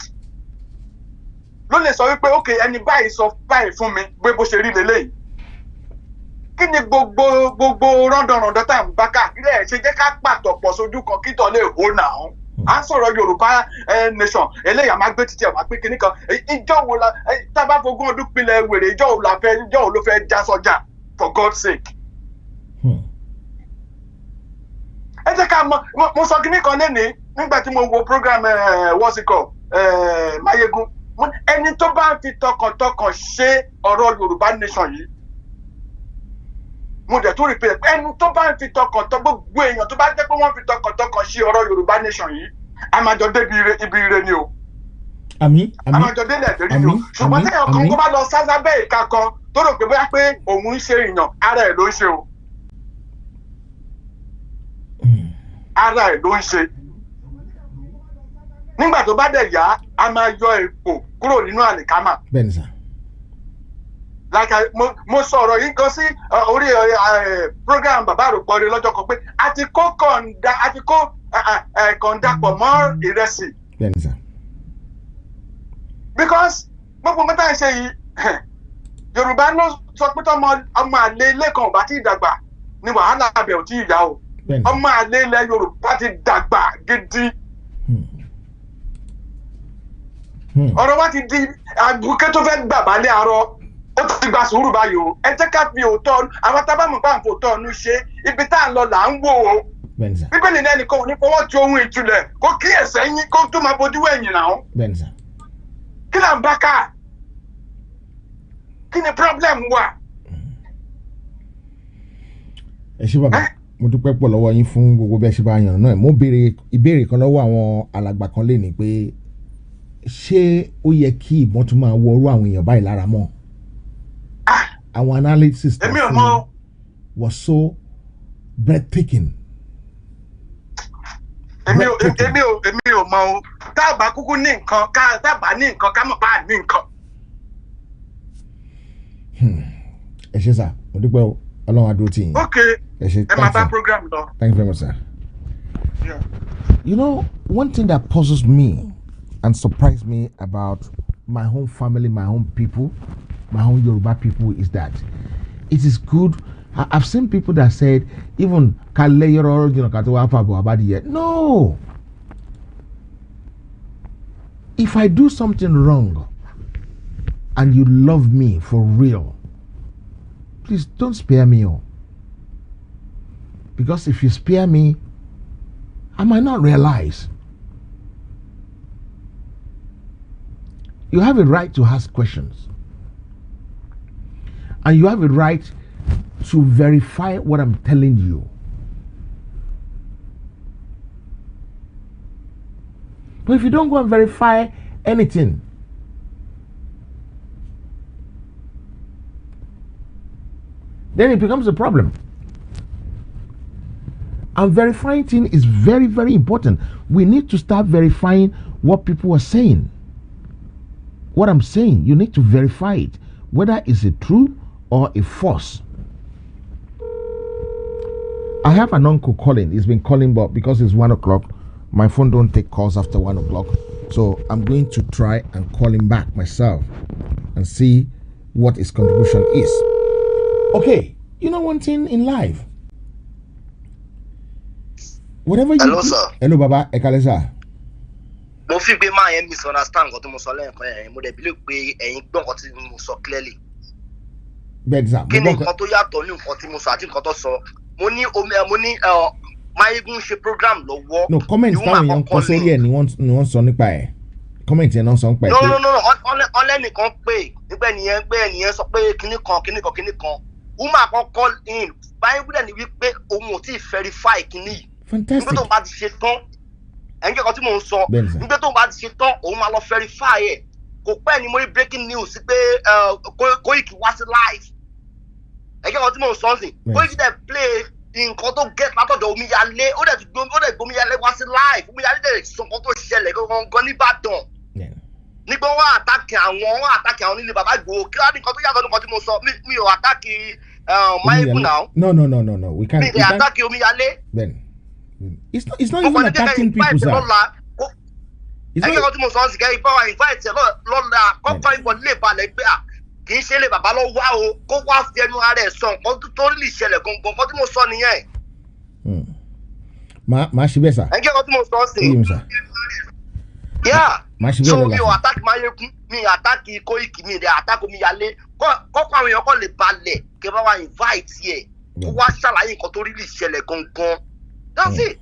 ló lè sọ wípé okay ẹni báyìí sọ báyìí fún mi pé bó ṣe rí lélẹ́yìí. Kí ni gbogbo rọ́ndọ̀rọ̀ndọ̀ tá à ń bá káàkiri ẹ̀ ṣe jẹ́ ká pàtó pọ̀ sójú kan kí tọ́ lè hó náà. À ń sọ̀rọ̀ Yorùbá nation eléyà máa gbé títí ẹ̀ máa pé kíní kan ìjọ wo la tá a bá fogún ọdún pilẹ̀ wèrè ìjọ wo ló fẹ́ já sọ́jà for God's sake. Ẹ jẹ́ ká mo sọ kíní kan lénìí nígbà tí mo wo program what's it called Máyégún ẹni tó bá fi tọkàntọkàn ṣe ọ̀rọ̀ Yorùbá nation yìí mo dẹ̀ tún rí pé ẹnu tó bá ń fi tọkàntọ́ gbogbo èèyàn tó bá jẹ́ pé wọ́n fi tọkàntọkàn sí ọ̀rọ̀ Yorùbá nation yìí a máa jọ débi ibi ire ni o. àmín a máa jọ délẹ̀ débi ni o. ṣùgbọ́n téèyàn kan kó bá lọ sáza bẹ́ẹ̀ ìka kan tó rò pé bóyá pé òun ń ṣe èèyàn ara ẹ̀ ló ń ṣe o. ara ẹ̀ ló ń ṣe. nígbà tó bá dẹ̀ yá a máa yọ èpò kúrò nínú àlìkámà. bẹ́ẹ̀ni sà. like mo sọ̀rọ̀ yìí kan sí orí program bàbá àròpọ̀ rẹ lọ́jọ́ kan pé a ti kó kọ̀ǹda pọ̀ mọ́ ìrẹsì. bẹ́ẹ̀ni sà. because gbogbo mẹ́ta ń ṣe yìí Yorùbá ló sọ pé ọmọ àlè ilé kan ò bá ti dàgbà ni wàhálà abẹ ò tí ì yá o. ọmọ àlè ilẹ̀ Yorùbá ti dàgbà gidi. ọ̀rọ̀ wa ti di àgùkẹ́ tó fẹ́ gbà balẹ̀ àárọ̀. Ó ti gba sùúrù báyìí o. Ẹ jẹ́ ká fi òótọ́ àwọn tábàmù bá ń fò tọ́ ọ̀nù ṣe ibi tá à ń lọ là ń wò ó. Bíbélì náà nìkan ò ní fọwọ́ ti ohun ìtulẹ̀ kó kí ẹ̀sẹ̀ yín kó tó máa bójú ẹ̀yìn náà. Kí là ń bá ká? Kí ni problem wà? Ẹ ṣé bàbá, mo dúpẹ́ pọ̀ lọ́wọ́ yín fún gbogbo bí ẹ ṣe bá yàn náà. Mo béèrè ìbéèrè kan lọ́wọ́ àwọn alàgbà kan lénìí pé ṣé ó yẹ kí ìbọn tún máa wọ orú àwọn èèyàn báyìí lára mọ́? Our analysis was so breathtaking. Èmi ò mọ̀ o. Tá a bá kúkú ní nǹkan, tá a bá ní nǹkan, ká mọ̀ bá a ní nǹkan. Ẹ ṣé sà, mo dúpẹ́ o, Ọlọ́run á dúró tì yín. Okay, ẹ máa bá program lọ. Thank you very much, sir. Yeah. You know, one thing that puzzles me and surprised me about my own family, my own people, my own Yoruba people is that it is good. I've seen people that said even no. If I do something wrong and you love me for real, please don't spare me. Because if you spare me, I might not realize. You have a right to ask questions. And you have a right to verify what I'm telling you. But if you don't go and verify anything, then it becomes a problem. And verifying things is very, very important. We need to start verifying what people are saying. What I'm saying, you need to verify it, whether it's a true or a false. I have an uncle calling. He's been calling, but because it's 1 o'clock, my phone don't take calls after 1 o'clock. So I'm going to try and call him back myself and see what his contribution is. Okay, you know one thing in life. Whatever you hello, do, sir. Hello, Baba. Ekale, sir. Mo fi pé máa yẹn misunderstand nǹkan tó mo sọ lẹ́ẹ̀kan yẹn mo dẹ̀ bí lè pé ẹ̀yin gbọ́ nǹkan tí mo sọ clearly. Bẹ́ẹ̀ni sá. Kí ni nǹkan tó yàtọ̀ ní nǹkan tí mo sọ àti nǹkan tó sọ? Mo ní Máyégún ṣe program lọ́wọ́. No, comment táwọn èèyàn kọ sórí ẹ̀ ni wọ́n sọ nípa ẹ̀. Comment yẹn náà sọ nípa ẹ̀. No, ọlẹ́nìkan pé nígbà ẹnìyẹn sọ pé kinní kan. Woman kan call in. Máyégún dẹ̀ ní wípé òun ò tí ì verify kinní yìí. Fantastic. Nígbà tó bá ti ṣe tán. Ẹ̀ńkẹ́ kan tí mò ń sọ nígbà tó bá ti ṣe tán òun máa lọ verify ẹ̀ kò pẹ́ ni mo rí breaking news pé Koiki wá sí live ẹ̀ńkẹ́ kan tí mò ń sọ sí Koiki dẹ̀ play nǹkan tó get látọ̀dọ̀ Omíyalé ó dẹ̀ gbómíyalé wá sí live Omíyalé dẹ̀ sọ nǹkan tó ṣẹlẹ̀ gangan nìbàdàn nígbà wọn àtàkì àwọn nílé bàbá Ìgbòho kí wọ́n á ní nǹkan tó yàtọ̀ nǹkan tí mo sọ mi ò àtàkì Máyégún now. No, we can't. Mi ì àtàkì Omíyalé. Then. It's not even attacking people, sir. Ẹgbẹ́ kan tí mo sọ ọ́ sì kẹ́ ibà wa invite ẹ̀ lọ́la kọ́kọ́ ìbọn lè balẹ̀ pé kì í ṣe lè bàbá lọ wá o kó wá fi ẹnu ara ẹ̀ sọ nǹkan tó lè ṣẹlẹ̀ gangan nǹkan tí mo sọ nìyẹn. Màá ṣe bẹ́ẹ̀ sà. Ẹgbẹ́ kan tí mo sọ ọ́ sì. So mi ò attack Máyégún mi attack Koiki mi dẹ̀ attack Omíyalé kọ́kọ́ àwọn èèyàn kọ́ lè balẹ̀ kí bá wa invite ẹ̀ kó wá ṣàlàyé nǹkan tó lè ṣẹlẹ̀ gangan. That's it.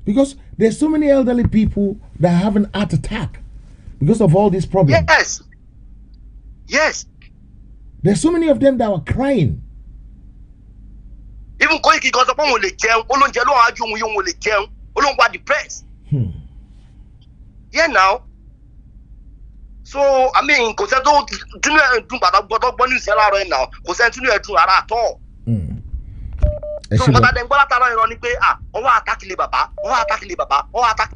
Because there's so many elderly people that have an heart attack because of all these problems. Yes. There's so many of them that were crying even Koiki kan sọ pé òun lè jẹun olóúnjẹ ló wájú òun yóò lè jẹun olóhùn wá depressed. Yeah now. So I mean kò sẹ́ni tó dúnú ẹ̀ dùn bàtà gbọ́dọ̀ ní ìṣẹ́ láàárọ̀ ẹ̀ náà kò sẹ́ni tún ẹ̀ dùn ara àtọ̀. So bàtà dẹ̀ ń gbọ́ látara ìran ni pé wọ́n wá àtàkìlẹ̀ bàbá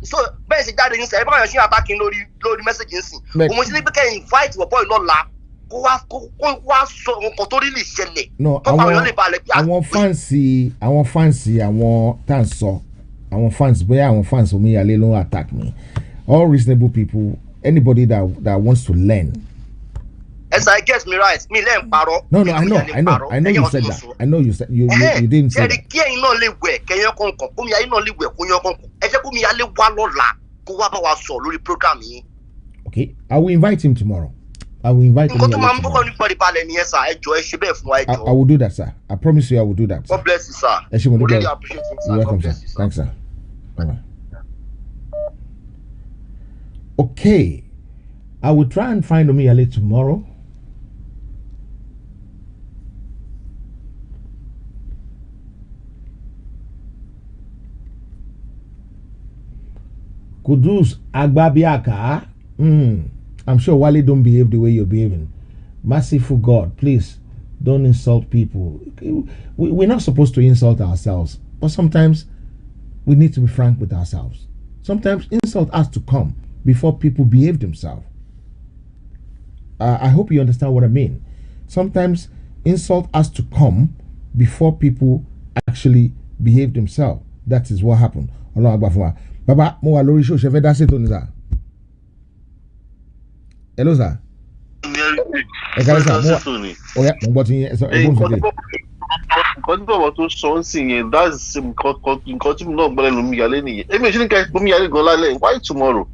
so bẹ́ẹ̀ sì jáde ní sẹ́yìn báyọ̀ sí àtàkì lórí mẹ́sẹ̀gì ń sìn òun sì ní pé kẹ́yìn invite wọ̀pọ̀ ìlọ́la kó wá sọ nǹkan tó rí lè ṣẹlẹ̀. No, àwọn fáǹsì àwọn tá à ń sọ àwọn fans bóyá àwọn fans omíyalé ló ń attack me. All reasonable people, anybody that wants to learn. Yes, I guess me right. Me learn paro. No, I know you said that. I know you said you didn't say that. Kí ẹ̀yin náà lè wẹ̀ kẹ́yìn kọ̀ọ̀kan kó mi ayé náà lè wẹ̀ kó yán kọ̀ọ̀kan ẹ jẹ́ kó mi ayé wá lọ́la kó wá bá wa sọ lórí program yìí. Okay, I will invite him tomorrow. I will invite him tomorrow. Nǹkan tó máa ń bọ́ nípa ìbalẹ̀ nìyẹn sir ẹ jọ̀ọ́ ẹ ṣe bẹ́ẹ̀ fún wa ẹ jọ̀ọ́. I will do that, sir. I promise you I will do that. God bless you, sir. Ẹ ṣé mo dúpẹ́. Really appreciate it, sir. You're welcome, sir. Thanks, sir. Bye-bye. Okay, I will try and find Omiyale tomorrow. Kudus Agbabiaka. I'm sure Wale don't behave the way you're behaving. Merciful God, please don't insult people. We're not supposed to insult ourselves, but sometimes we need to be frank with ourselves. Sometimes insult has to come before people behave themselves. I hope you understand what I mean. Sometimes insult has to come before people actually behave themselves. That is what happened. Baba, mo wa lórí show ṣe fẹ́ dá sí tòní sà. Hello sir. Ẹ káàárọ̀ sà mo wa mo gbọ́ ti yẹn sọ ẹgbọ́n sókè. Nǹkan tí bàbá tó sọ ń sìn yẹn that's nǹkan tí mo náà gbọ́dọ̀ lómi ìyálé nìyẹn. Èmi ò ṣe ní ká lómi ìyálé gan lálẹ́ why tomorrow?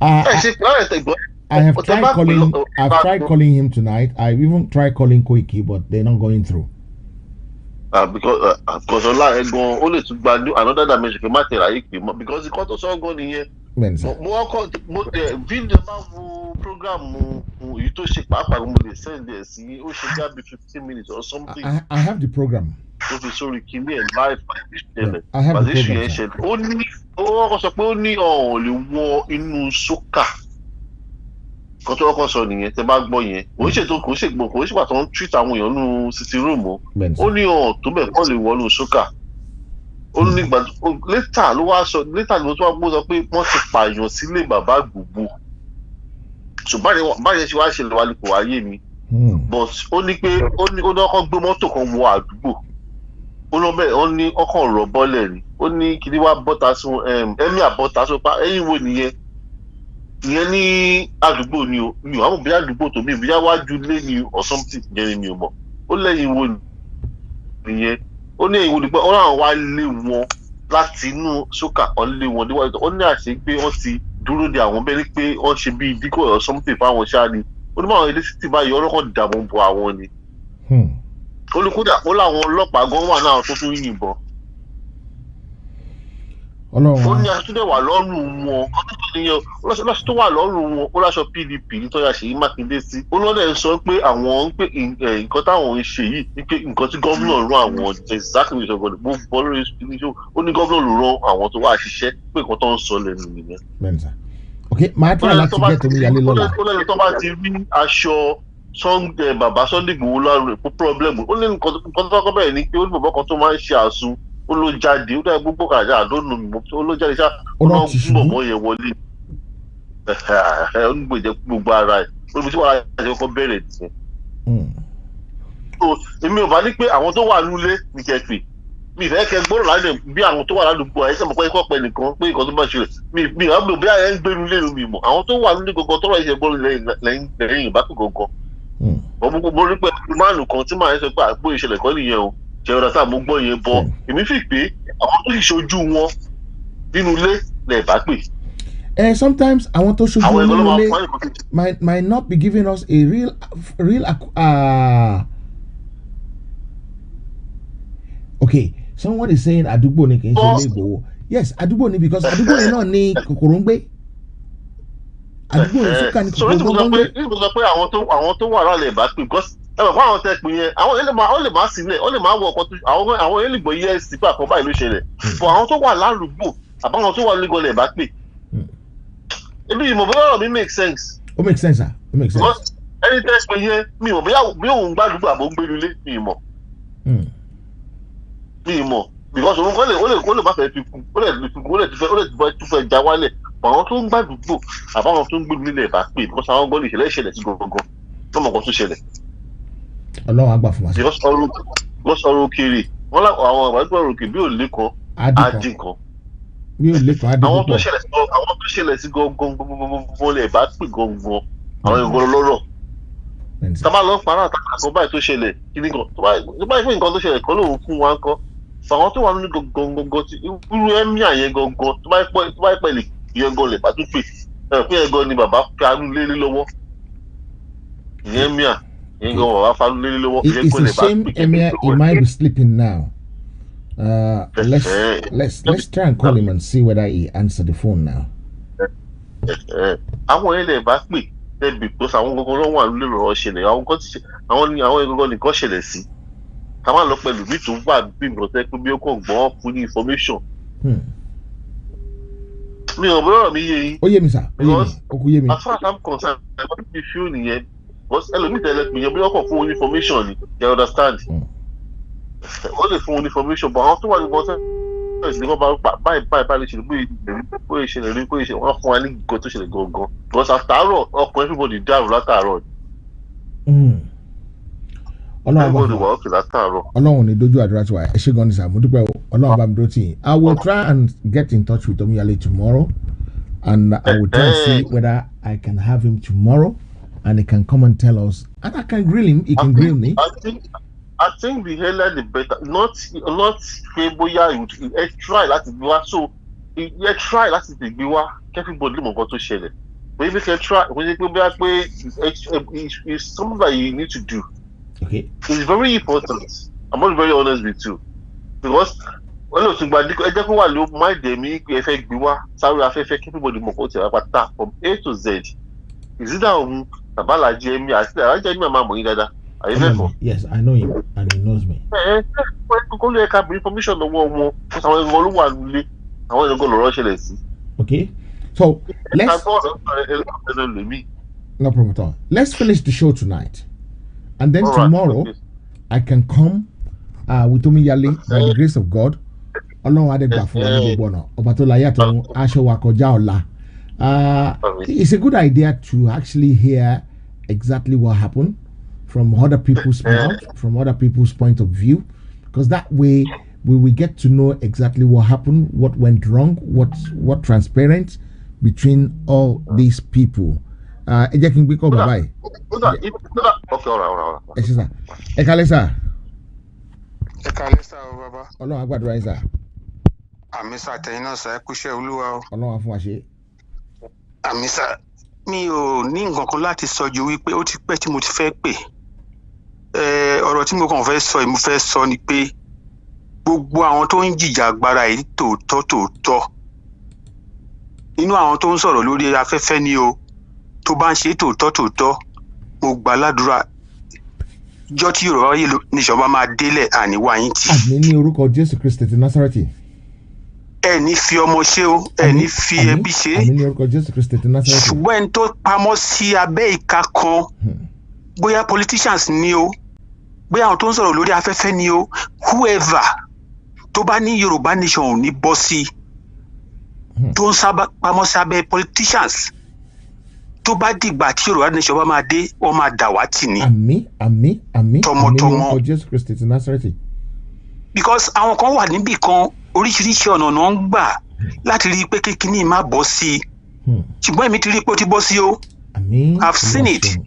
I have tried calling him tonight. I even tried calling Koiki, but they're not going through. Because ọlá ẹ̀gbọ́n ó lè tún gba another dimension kí n má tẹ̀lé ayé pè mọ́ because nǹkan tó sọ gan nìyẹn. mo fídíò máa wo program èyí tó ṣe pàápàá mo lè send ẹ̀ sí ó ṣe bí 15 minutes or something. I have the program. ó fi sórí kíní ẹ̀ live ṣẹlẹ̀ I have the program. Ṣẹlẹ̀ ó kọ́ sọ pé ó ní ọ̀hún lè wọ inú sókà. Kan tó kọ́kọ́ sọ nìyẹn tẹ́ bá gbọ́ yẹn kò ń ṣègbà tó ń treat àwọn èèyàn nínú sitting room o ó ní tó bẹ̀ kọ́ lè wọnú sókà ó ní gbà létà ló tó wá gbọ́ sọ pé wọ́n ti pààyàn sílé bàbá gbogbo ṣùgbọ́n báyẹn ṣe wá ṣẹlẹ̀ wá lè kó ayé mi but ó ní pé ó ní ọkọ̀ gbé mọ́tò kan wọ àdúgbò ó lọ bẹ́ẹ̀ ó ní ọkọ̀ rọ̀ bọ́lẹ̀ ni ó ní kiri wá bọ́ta sún ẹ̀mí àbọ́ta sún pa ẹ̀yìn wo nìyẹn ìyẹn ní àdúgbò ni o mi ò àwọn bí àdúgbò tó mi bí wájú lé ní or something yẹn ni mi ò mọ̀ ó lẹ́yìn wo nìyẹn ó ní ìwò nígbà ó láwọn wá lé wọn láti inú sókà wọn lé wọn níwájú ó ní àṣẹ pé wọ́n ti dúró de àwọn bẹ́ẹ̀ ni pé wọ́n ṣe bí díkò or something fáwọn ṣáà ni ó ní báwọn ilé títì báyìí ọlọ́kàn dààmú bọ àwọn ni olùkúdà ó láwọn ọlọ́pàá gan wà náà tó tún yìnbọn ó ní aṣọ tó dẹ̀ wà lọ́rùn wọn lọ́sọ tó wà lọ́rùn wọn ó láṣọ PDP nítorí Ṣèyí Mákindé sí ó lọ́dẹ̀ sọ pé àwọn ń pè nǹkan táwọn ń ṣe yìí ní pé nǹkan tí gómìnà rán àwọn exactly ìṣọ̀gbọ̀n ní gbogbo lórí ìṣó ó ní gómìnà ló rán àwọn tó wá ṣiṣẹ́ pé nǹkan tó ń sọ lẹ́nu nìyẹn. ok máa try láti get Omiyale lọ́la. ó lẹ́nu tó bá ti rí aṣọ bàbá Sunday Igboho lọ́rùn èpo problem ó ní nǹkan tó kọ́ bẹ́ẹ̀ ni pé ó ní bàbá kan tó máa ń ṣe àsun ó ló jáde ó dáa gbogbo kàjá àdónù mi ó ló jáde ṣá ó náà ń bọ̀ mọ́ yẹn wọlé ó ń gbèjẹ gbogbo ara ẹ̀ ó ní bí wàá ṣe kọ́kọ́ bẹ̀rẹ̀ nìyẹn. so èmi ò bá ní pé àwọn tó wà nílé ní kẹfì mi ìfẹ́ kẹ gbọ́dọ̀ láti bí àwọn tó wà ládùúgbò ẹ̀ sẹ́mo pé kọ́ pẹ́ nìkan pé nǹkan tó bá ṣe mi ìwà bí ẹ̀ ń gbénu lé mi mọ̀ àwọn tó wà nílé gangan tó wà ṣe gbọ́dọ̀ lẹ́yìn ìbákú gangan. mo rí pé máàlù kan tí màá sọ pé àgbo ìṣẹ̀lẹ̀ kọ́ nìyẹn o jẹ́rọ tá mo gbọ́ yẹn bọ́ èmi fi pé àwọn tó sì ṣojú wọn nínú ilé lè bá pè. Sometimes àwọn tó ṣojú wọn nínú ilé might not be giving us a real okay, someone is saying àdúgbò ni kì í ṣe ilé Ìgbòho. Yes, àdúgbò ni because àdúgbò yẹn náà ni kòkòrò ń gbé. Àdúgbò yẹn sọ́kà ni kòkòrò ń gbé. Ní mo sọ pé àwọn tó wà lálẹ́ bá pè because fún àwọn tẹ́pù yẹn àwọn lè máa sílẹ̀ ó lè máa wọ ọkọ̀ tó àwọn èlìgbò yẹ sí pé àkọ́bá ìlú ṣẹlẹ̀ fún àwọn tó wà lárúgbó àbáwọn tó wà lẹ́gọ̀ọ́ lẹ̀ bá pè. ebi ìmọ̀ bí ọ̀rọ̀ mi make sense. Ó make sense sir, ó make sense. ẹni tẹ́pù yẹn mi ò bí òun gbàdúgbò àbò ń gbé nílé mi ì mọ̀ because òun kọ́ lè má fẹ́ fi kú ó lè tún fẹ́ já wálẹ̀ àwọn tó ń gbàdúgbò àbáwọn tó ń gbé nílẹ̀ bá pè because àwọn gbọ́dọ̀ ìṣẹ̀lẹ̀ sí gbọ̀ngàn lọ́mọ kan tó ṣẹlẹ̀. Ọlọ́run àgbà fún wa. because ọ̀rọ̀ òkèèrè wọ́n láwọn àwọn àgbàdo ọ̀rọ̀ òkè bí ò lẹ́kọ̀ọ́ àdín kan. bí ò lẹ́kọ̀ọ́ àdín àwọn púpọ̀. àwọn tó ṣẹlẹ̀ sí gangan lè bá pè gangan àwọn ìgbọ́n lọ́rọ̀. tábà lọ fara àtàkùn báyìí tó ṣẹlẹ̀ kí ni kan tó báyìí fún nǹkan tó ṣẹlẹ̀ kọ́ lóun fún wa ń kọ́ àwọn tó wà nínú gangan tí irú ẹ̀mí àyẹn gangan tó bá pẹ̀ lè yẹn gan lè bá tún pè pé yẹn gan ni bàbá fi arú lé lọ́wọ́ ìyẹn mìà yẹn gan bàbá fi arú lé lọ́wọ́ ìyẹn gan lè bá pè. It's the same Emir he might be sleeping now. Let's try and call him and see whether he answer the phone now. àwọn yẹn lè bá pè ẹbí tó sàwọn gangan ló wà lórí ọ̀rọ̀ ṣẹlẹ̀ àwọn gangan nìkan ṣẹlẹ̀ sí ká má lọ pẹ̀lú bí tó wà bí nǹkan tẹ́ pé bí ó kàn gbọ́n fún ní information. mi ò bọ́rọ̀ mi yé yín. Ó yé mi sà, ó yé mi. As far as I'm concerned ẹ̀fọ́ ti fi ó nìyẹn because ẹlòmíì tẹ̀lé pé yẹn bí wọ́n kàn fún wọn information ni you understand. ó lè fún wọn information but àwọn tó wà ní gbọ́n tẹ́ ìṣẹ̀lẹ̀ kan báyìí lè ṣẹlẹ̀ bóyá ìṣẹ̀lẹ̀ rí bóyá ìṣẹ̀lẹ̀ wọ́n fún wa ní nǹkan tó ṣẹlẹ̀ gangan because àtàárọ̀ ọkàn everybody dàrú látàárọ̀. Ọlọ́run ní dojú àdúrà tí wà ẹ ṣé gan ni sà mo dúpẹ́ Ọlọ́run bá mi dúró tì yín. I will try and get in touch with Omiyale tomorrow and I will try and see whether I can have him tomorrow and he can come and tell us and I can grill him. He can grill me. I think the earlier the better. Not pé bóyá ẹ try láti gbé wá so ẹ try láti gbé wá everybody lè mọ̀ nǹkan tó ṣẹlẹ̀. Maybe can try when you go back it's something that you need to do. Okay. It's very important. I'm not very honest with you. Because when you think about it, I wà ló mind mi pé ẹ fẹ́ gbé wá sáré afẹ́fẹ́ kí everybody mọ̀ kó tẹ̀ wá pátá from A to Z. Is it that Tabalaji Emi àti Alájà Emi àmà mọ̀ yín dáadáa? Are you there? Yes, I know him and he knows me. Kó lè ka information lọ́wọ́ wọn kó àwọn ẹ̀gbọ́n ló wà nílé àwọn ẹ̀gbọ́n lọ́rọ̀ ṣẹlẹ̀ sí. Okay. So let's no problem at all. Let's finish the show tonight. And then tomorrow I can come with Omiyale by the grace of God. Ọlọ́run adẹ́gbà fún wa ní gbogbo ọ̀nà. Ọba tó láyé àtọ̀run aṣọ wa kọjá ọ̀la. It's a good idea to actually hear exactly what happened from other people's mouth, from other people's point of view, because that way we will get to know exactly what happened, what went wrong, what transparent between all these people. Ẹ jẹ́ kí n gbé kọ́ bàbá yìí. Ẹ ṣe sà. Ẹ kálẹ́ sà. Ẹ kálẹ́ sà o bàbá. Ọlọ́run á gbàdúrà yín sà. Àmì sà tẹ̀yin náà sà ẹ kúṣẹ́ Olúwa o. Ọlọ́run á fún wa ṣe. Àmì sà mi ò ní nǹkan kan láti sọ ju wípé ó ti pẹ́ tí mo ti fẹ́ pè. Ọ̀rọ̀ tí mo kàn fẹ́ sọ ni pé gbogbo àwọn tó ń jìjà agbára yìí tòótọ́ inú àwọn tó ń sọ̀rọ̀ lórí afẹ́fẹ́ ni o tó bá ń ṣe tòótọ́ mo gbà ládùúrà jọ́ tí Yorùbá wáyé níṣọba máa délẹ̀ àníwá yín tì. Àmín ní orúkọ Jésù Kristi ti Násárẹ́tì. Ẹ ní fi ọmọ ṣe o ẹ ní fi ẹbí ṣe. Àmín ní orúkọ Jésù Kristi ti Násárẹ́tì. Ṣùgbọ́n ẹni tó pamọ́ sí abẹ́ ìka kan bóyá politicians ni o bóyá àwọn tó ń sọ̀rọ̀ lórí afẹ́fẹ́ ni o whoever tó bá ní Yorùbá nation ò ní bọ́ sí tó ń pamọ́ sí abẹ́ politicians tó bá dìgbà tí Yorùbá nation bá máa dé wọ́n máa dàwátì ni. Àmín tọmọtọmọ ní Jésù Kristi ti Násárẹ́tì. Because àwọn kan wà níbì kan oríṣiríṣi ọ̀nà náà ń gbà láti rí i pé kíkiní má bọ́ sí i ṣùgbọ́n èmi ti rí i pé ó ti bọ́ sí o. I've seen it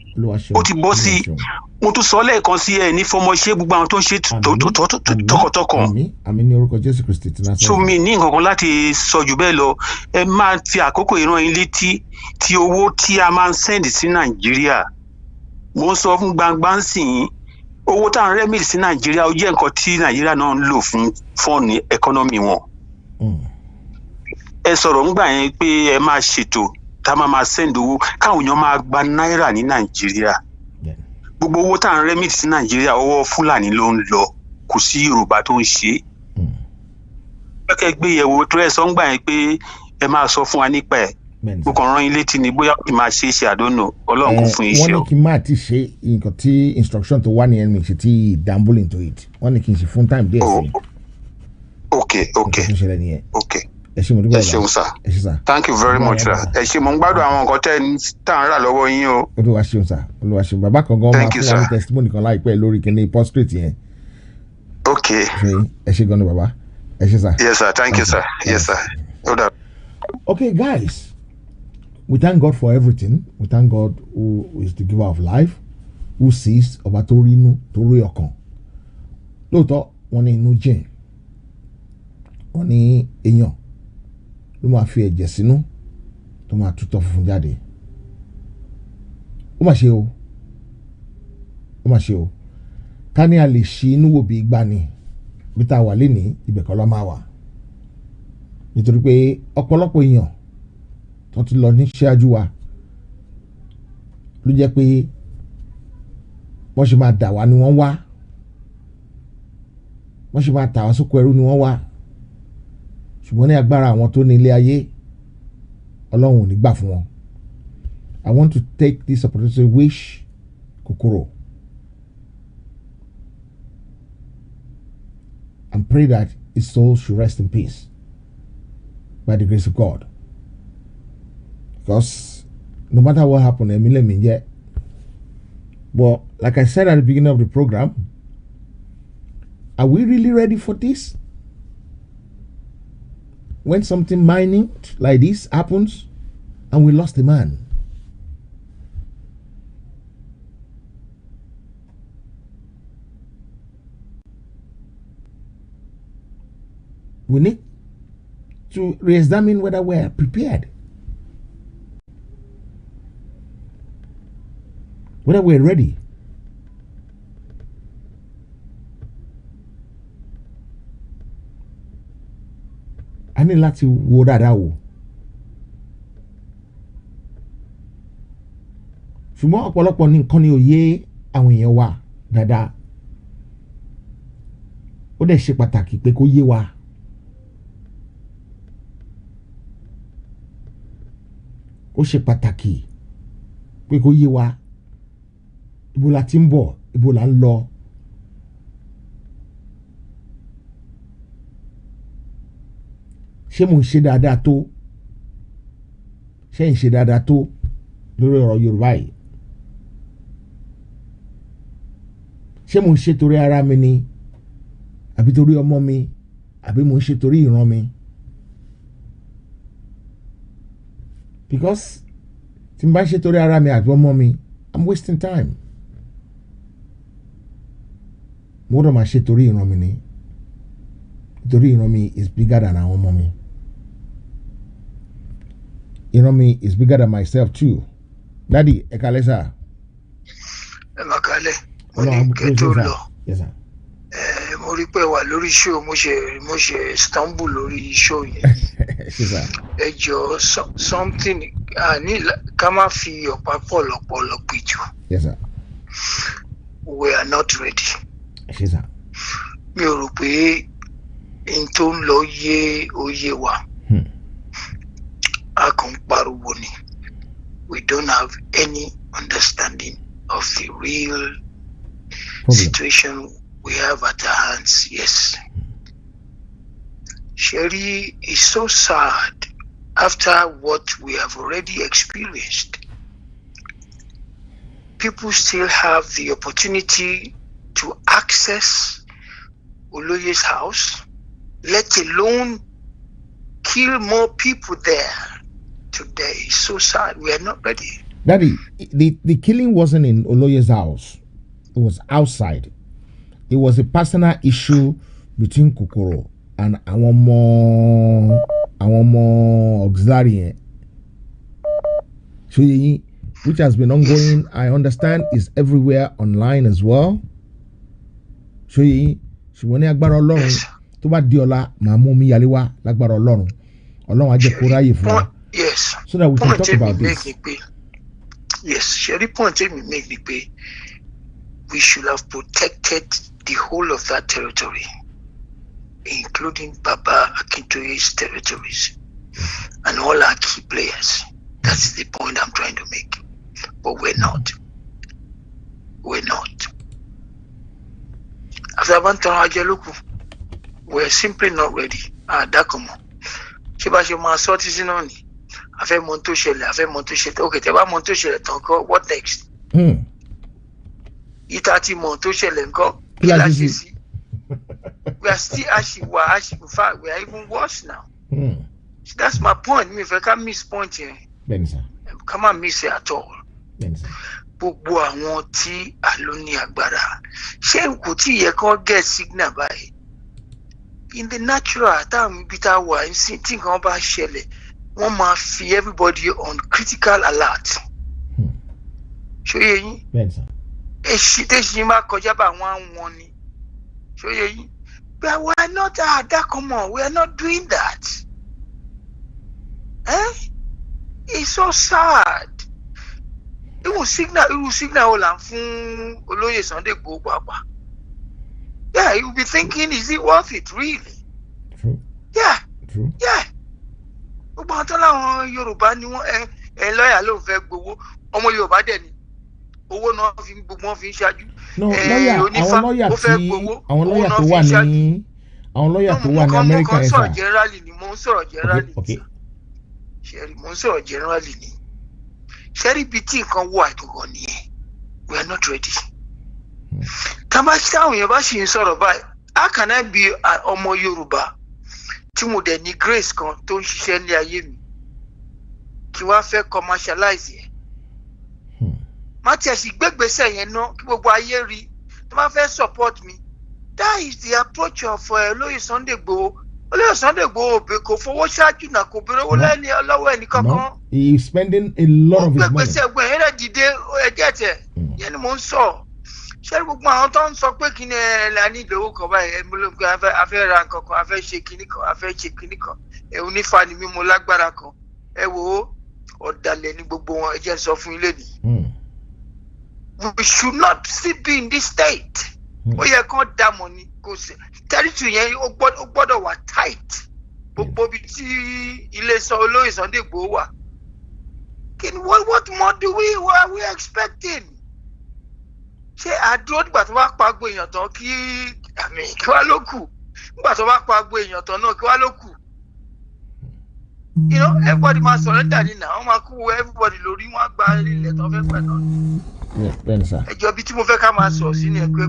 ó ti bọ́ sí i mo tún sọ lẹ́ẹ̀kan sí ẹ ní fọmọṣẹ́ gbogbo àwọn tó ń ṣe tọkàntọkàn. Àmín ní orúkọ Jésù Kristi ti Násárẹ́tì. So mi ní nǹkan kan láti sọ jù bẹ́ẹ̀ lọ ẹ máa fi àkókò ìran yín létí tí owó tí a máa ń sẹ́ndì sí Nàìjíríà mo ń sọ fún gbangba ń sìn yín owó tá à ń rẹ́mìlì sí Nàìjíríà ó jẹ́ nǹkan tí Nàìjíríà náà ń lò fún fọ́ọ̀nù ẹkọ́nọ́mì wọn. Ẹ sọ̀rọ̀ ńgbà yẹn pé ẹ máa ṣètò tá a máa sẹ́ndì owó káwọn èèyàn máa gba náírà ní Nàìjíríà gbogbo owó tá à ń remit sí Nàìjíríà ọwọ́ Fúlàní ló ń lọ kò sí Yorùbá tó ń ṣe kẹ́ gbé yẹ̀wò tó ẹ̀ sọ ń gbà yẹn pé ẹ máa sọ fún wa nípa ẹ̀ mo kàn rán yín létí ni bóyá kí n máa ṣe é ṣe àdónò Ọlọ́run kò fún iṣẹ́ o. wọ́n ní kí n máa ti ṣe nǹkan tí instruction tó wà ní ẹnu ṣe tí dabble into it wọ́n ní kí n ṣe fún time díẹ̀ sí i. ok ẹ ṣeun sir thank you very much sir ẹ ṣe mo ń gbádùn àwọn nǹkan tá à ń rà lọ́wọ́ yín o. Olúwa ṣeun sir Olúwa ṣeun bàbá kan gan máa fún wa ní testimony kan láìpẹ́ lórí kíní prostrate yẹn. ok ẹ ṣe gan ni bàbá ẹ ṣe sir. yes sir thank you sir yes sir. Okay guys, we thank God for everything. We thank God who is the giver of life, who sees ọba tó rí inú tó rí ọkàn. Lóòótọ́ wọ́n ní inú jìn wọ́n ní èèyàn ló máa fi ẹ̀jẹ̀ sínú tó máa tutọ́ funfun jáde. Ó mà ṣe o ó mà ṣe o ká ní a lè ṣí inú wò bí igbá ni bí tá a wà lénìí ibẹ̀ kọ́ ló máa wà nítorí pé ọ̀pọ̀lọpọ̀ èèyàn tó ti lọ ní ṣáájú wa ló jẹ́ pé wọ́n ṣe máa dà wá ni wọ́n wá wọ́n ṣe máa tà wá sóko ẹrú ni wọ́n wá ṣùgbọ́n ní agbára àwọn tó ní ilé ayé Ọlọ́run ò ní gbà fún wọn. I want to take this opportunity to wish Kokoro and pray that his soul should rest in peace by the grace of God. Because no matter what happened, but like I said at the beginning of the program, are we really ready for this? When something minute like this happens and we lost a man. We need to re-examine whether we are prepared. Whether we are ready. A ní láti wo dáadáa wò. Ṣùgbọ́n ọ̀pọ̀lọpọ̀ ní nǹkan ní òye àwọn èèyàn wa dáadáa. Ó dẹ̀ ṣe pàtàkì pé kó yé wa. Ó ṣe pàtàkì pé kó yé wa ibo la ti ń bọ̀ ibo la ń lọ. Ṣé mo ń ṣe dáadáa tó? Ṣé ń ṣe dáadáa tó lórí ọ̀rọ̀ Yorùbá yìí? Ṣé mo ń ṣe torí ara mi ni àbí torí ọmọ mi àbí mo ń ṣe torí ìran mi? Because tí n bá ṣe torí ara mi àti ọmọ mi, I'm wasting time. Mo gbọ́dọ̀ máa ṣe torí ìran mi ni. Torí ìran mi is bigger than àwọn ọmọ mi. Ìran mi is bigger than myself too. Daddy, ẹ kálẹ́ sà. Ẹ máa kálẹ̀. Mo ní kẹ́ tó lọ. Yes sir. Mo rí pé wà lórí show mo ṣe stumble lórí show yẹn. Ẹ jọ something ní ká má fi ọ̀pá pọ̀lọpọ̀lọ péjọ. Yes sir. We are not ready. Yes sir. Mi ò rò pé n tó ń lọ yé oyé wa. A kàn ń pariwo ni. We don't have any understanding of the real situation we have at our hands. Yes. Sherry is so sad after what we have already experienced. People still have the opportunity to access Oloye's house, let alone kill more people there. Today is so sad. We are not ready. Daddy, the killing wasn't in Oloye's house. It was outside. It was a personal issue between Kokoro and our more auxiliary. So, which has been ongoing, I understand, is everywhere online as well. So, she wọ́n ní agbára Ọlọ́run tó bá di ọ̀la màá mú mi yálé wá lágbára Ọlọ́run. Ọlọ́run á jẹ́ kó ráyè fún wa. Yes. So that we can talk about this. Yes, Sherry point me make me pay. we should have protected the whole of that territory, including Baba Akintoye's territories and all our key players. That's the point I'm trying to make. But we're not. We're not. After Bantan Hajaluku, we're simply not ready. Dakomo. Shibashi Masoti Zinoni. Afe Montoshele, Afe Montoshele. Okay, Teba Montoshele, Tonko, what next? Itati Montoshele, Nko. We are still ashy. In fact, we are even worse now. That's my point. If I can't miss point here, come on, miss it at all. Gbogbo àwọn tí àlóní agbára ṣé kò tí yẹ kó get signal báyìí in the natural táwọn ibi tá a wà ń sìn tí nǹkan bá ṣẹlẹ̀ wọ́n máa fi everybody on critical alert. Ṣóyè yín èsì tẹ̀sí máa kọjá bá àwọn ni. Ṣóyè yín but we are not that common. We are not doing that. It's so sad. It will signal all fún Olóyè Sunday Igboho papa. Yeah, you will be thinking, is it worth it really? True. Yeah. True. Yeah. Gbogbo àwọn tó láwọn Yorùbá ni wọ́n lọ́yà ló fẹ́ gbowó ọmọ Yorùbá dẹ̀ ni owó náà fi gbogbo wọn fi ń ṣáájú. Àwọn lọ́yà tó wà ní Amẹ́ríkà ẹ̀ sà. Mo ń sọ̀rọ̀ generally ni. Ṣẹ́rí bíi tí nǹkan wọ àìkọ̀kọ̀ nìyẹn. We are not ready. Táwọn èèyàn bá ṣì ń sọ̀rọ̀ báyìí, how can I be ọmọ Yorùbá tí mo dẹ̀ ní grace kan tó ń ṣiṣẹ́ ní ayé mi kí wá fẹ́ commercialize yẹn? Má tiẹ̀ sì gbégbèsè yẹn ná kí gbogbo ayé rí tó bá fẹ́ support mi. That is the approach of Olóyè Sunday Igboho. Olóyè Sunday Igboho kò fowó ṣáájú náà kò béèrè owó lẹ́ni ọlọ́wọ́ ẹni kankan. He is spending a lot of his money. Gbèsè ẹgbẹ́ yẹn rẹ̀ dìde ẹ̀jẹ̀ tẹ̀ yẹn ni mò ń sọ. Ṣé gbogbo àwọn tó ń sọ pé kí ni la ní ìlówó kan báyìí ẹ̀mọ́lógún afẹ́ ra nǹkan kan afẹ́ ṣe kinní kan onífà ni mímú lágbára kan ẹ wò ó ọ̀dàlẹ̀ ní gbogbo wọn ẹ jẹ́ sọ fún ilé ni. We should not still be in this state. Ó yẹ kán dààmú ni kò sí territory yẹn ó gbọ́dọ̀ wà tight gbogbo ibi tí ilé-iṣẹ́ Olóyè Sunday Igboho wà. What more are we expecting? Ṣé àdúró nígbà tó bá pa gbogbo èèyàn tán kí wá ló kù? Nígbà tó bá pa gbogbo èèyàn tán náà kí wá ló kù? Everybody máa surrender ní náà wọ́n máa kú everybody lórí wọ́n á gba ilẹ̀ tó fẹ́ gbà náà. Ẹjọ́ bí tí mo fẹ́ ká máa sọ sí ni pé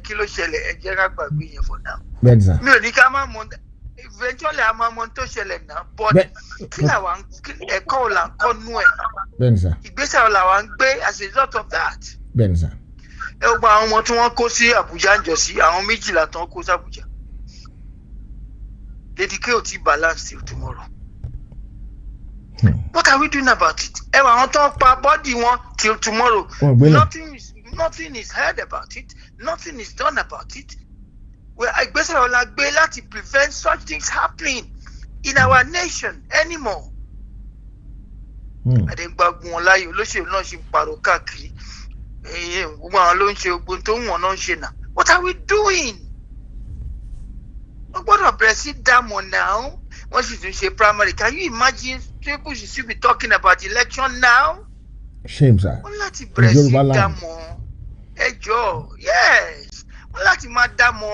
kí ló ṣẹlẹ̀ ẹ jẹ́ ká gbàgbé yẹn for now. Mi ò ní ká máa mọ eventually a máa mọ tó ṣẹlẹ̀ náà but kí làwa ẹ̀kọ́ ò là ń kọ́ nú ẹ̀. Ìgbésẹ̀ ò làwa ń gbé as a result of that. Ẹ gba àwọn ọmọ tí wọ́n kó sí Àbújá ń jọ sí àwọn 12 tán kó sí Àbújá. Lady K ò tí balance till tomorrow. What are we doing about it? Ẹ wà àwọn tó ń pa body wọn till tomorrow. Nothing is heard about it. Nothing is done about it. Ìgbésẹ̀ ọ̀la gbé láti prevent such things happening in our nation anymore. Àdégbàgbọ́n wọn láyé olóṣèlú náà ṣe ń pariwo káàkiri. Gbogbo àwọn ló ń ṣe ogun tó ń wọ̀n náà ń ṣe náà. What are we doing? Wọ́n gbọ́dọ̀ bẹ̀rẹ̀ sí dààmú now. Wọ́n sì tún ṣe primary. Can you imagine people should still be talking about election now? Shame, sir. Wọ́n láti bẹ̀rẹ̀ sí dààmú. Ẹjọ́ yes. Wọ́n láti máa dààmú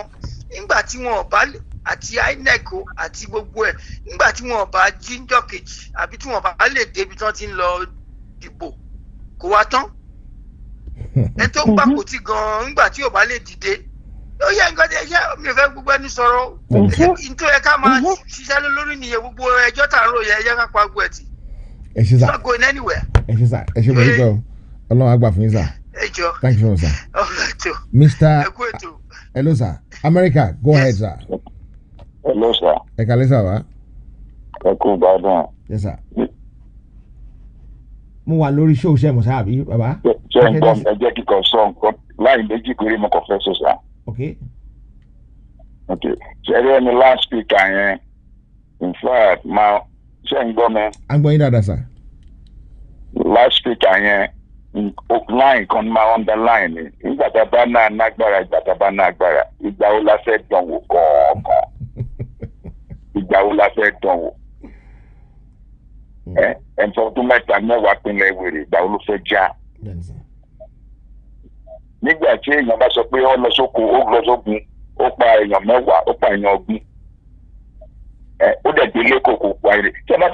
nígbà tí wọn ò bá àti INEC àti gbogbo ẹ̀ nígbà tí wọn ò bá jíjọ́ kejì àbí tí wọn ò bá lè débi tí wọ́n ti ń lọ dìbò kò wá tán. Ẹni tó gbà kò tí gan-an nígbà tí ò bá lè dìde. Ó yẹ nǹkan tí ẹ̀ṣẹ́ mi ò fẹ́ gbogbo ẹni sọ̀rọ̀. Nítorí ẹ ká máa ṣiṣẹ́ lórí nìyẹn gbogbo ẹjọ́ tá à ń rò yẹ ẹ̀yẹ́ ká pa gbogbo ẹ̀ tì. It's not going anywhere. Ẹ ṣe bẹ̀rẹ̀ kọ́ Ọlọ́run àgbà fún yín sà. Ẹjọ́. Thank you sir. Mr. Hello sir. America, go ahead sir. Hello sir. Ẹ kàlẹ́ sà wá. Ẹ kú gbádùn. Yes sir. Mo wà lórí show ṣe mo sábì bàbá. Ṣé ń gbọ́ ẹ jẹ́ kíkọ sọ nǹkan láì méjì péré mo kàn fẹ́ sọ sá. Okay. Ṣé ẹ rí ẹni last speaker yẹn? In fact, ṣé ń gbọ́ mi? À ń gbọ́ yín dáadáa sir. Last speaker yẹn line kan máa underline ni nígbà tá a bá náà nágbára ìgbà tá a bá nágbára ìgbà wo la fẹ́ dánwò gan-an ìgbà wo la fẹ́ dánwò ẹ̀ńtọ́ mẹ́ta mẹ́wàá pinlẹ̀ wèrè ìgbà wo ló fẹ́ já nígbà tí èèyàn bá sọ pé ó lọ sógun ó pa èèyàn mẹ́wàá ó pa èèyàn ogún ó dẹ̀ gbélé kòkó pa èrè tí ó bá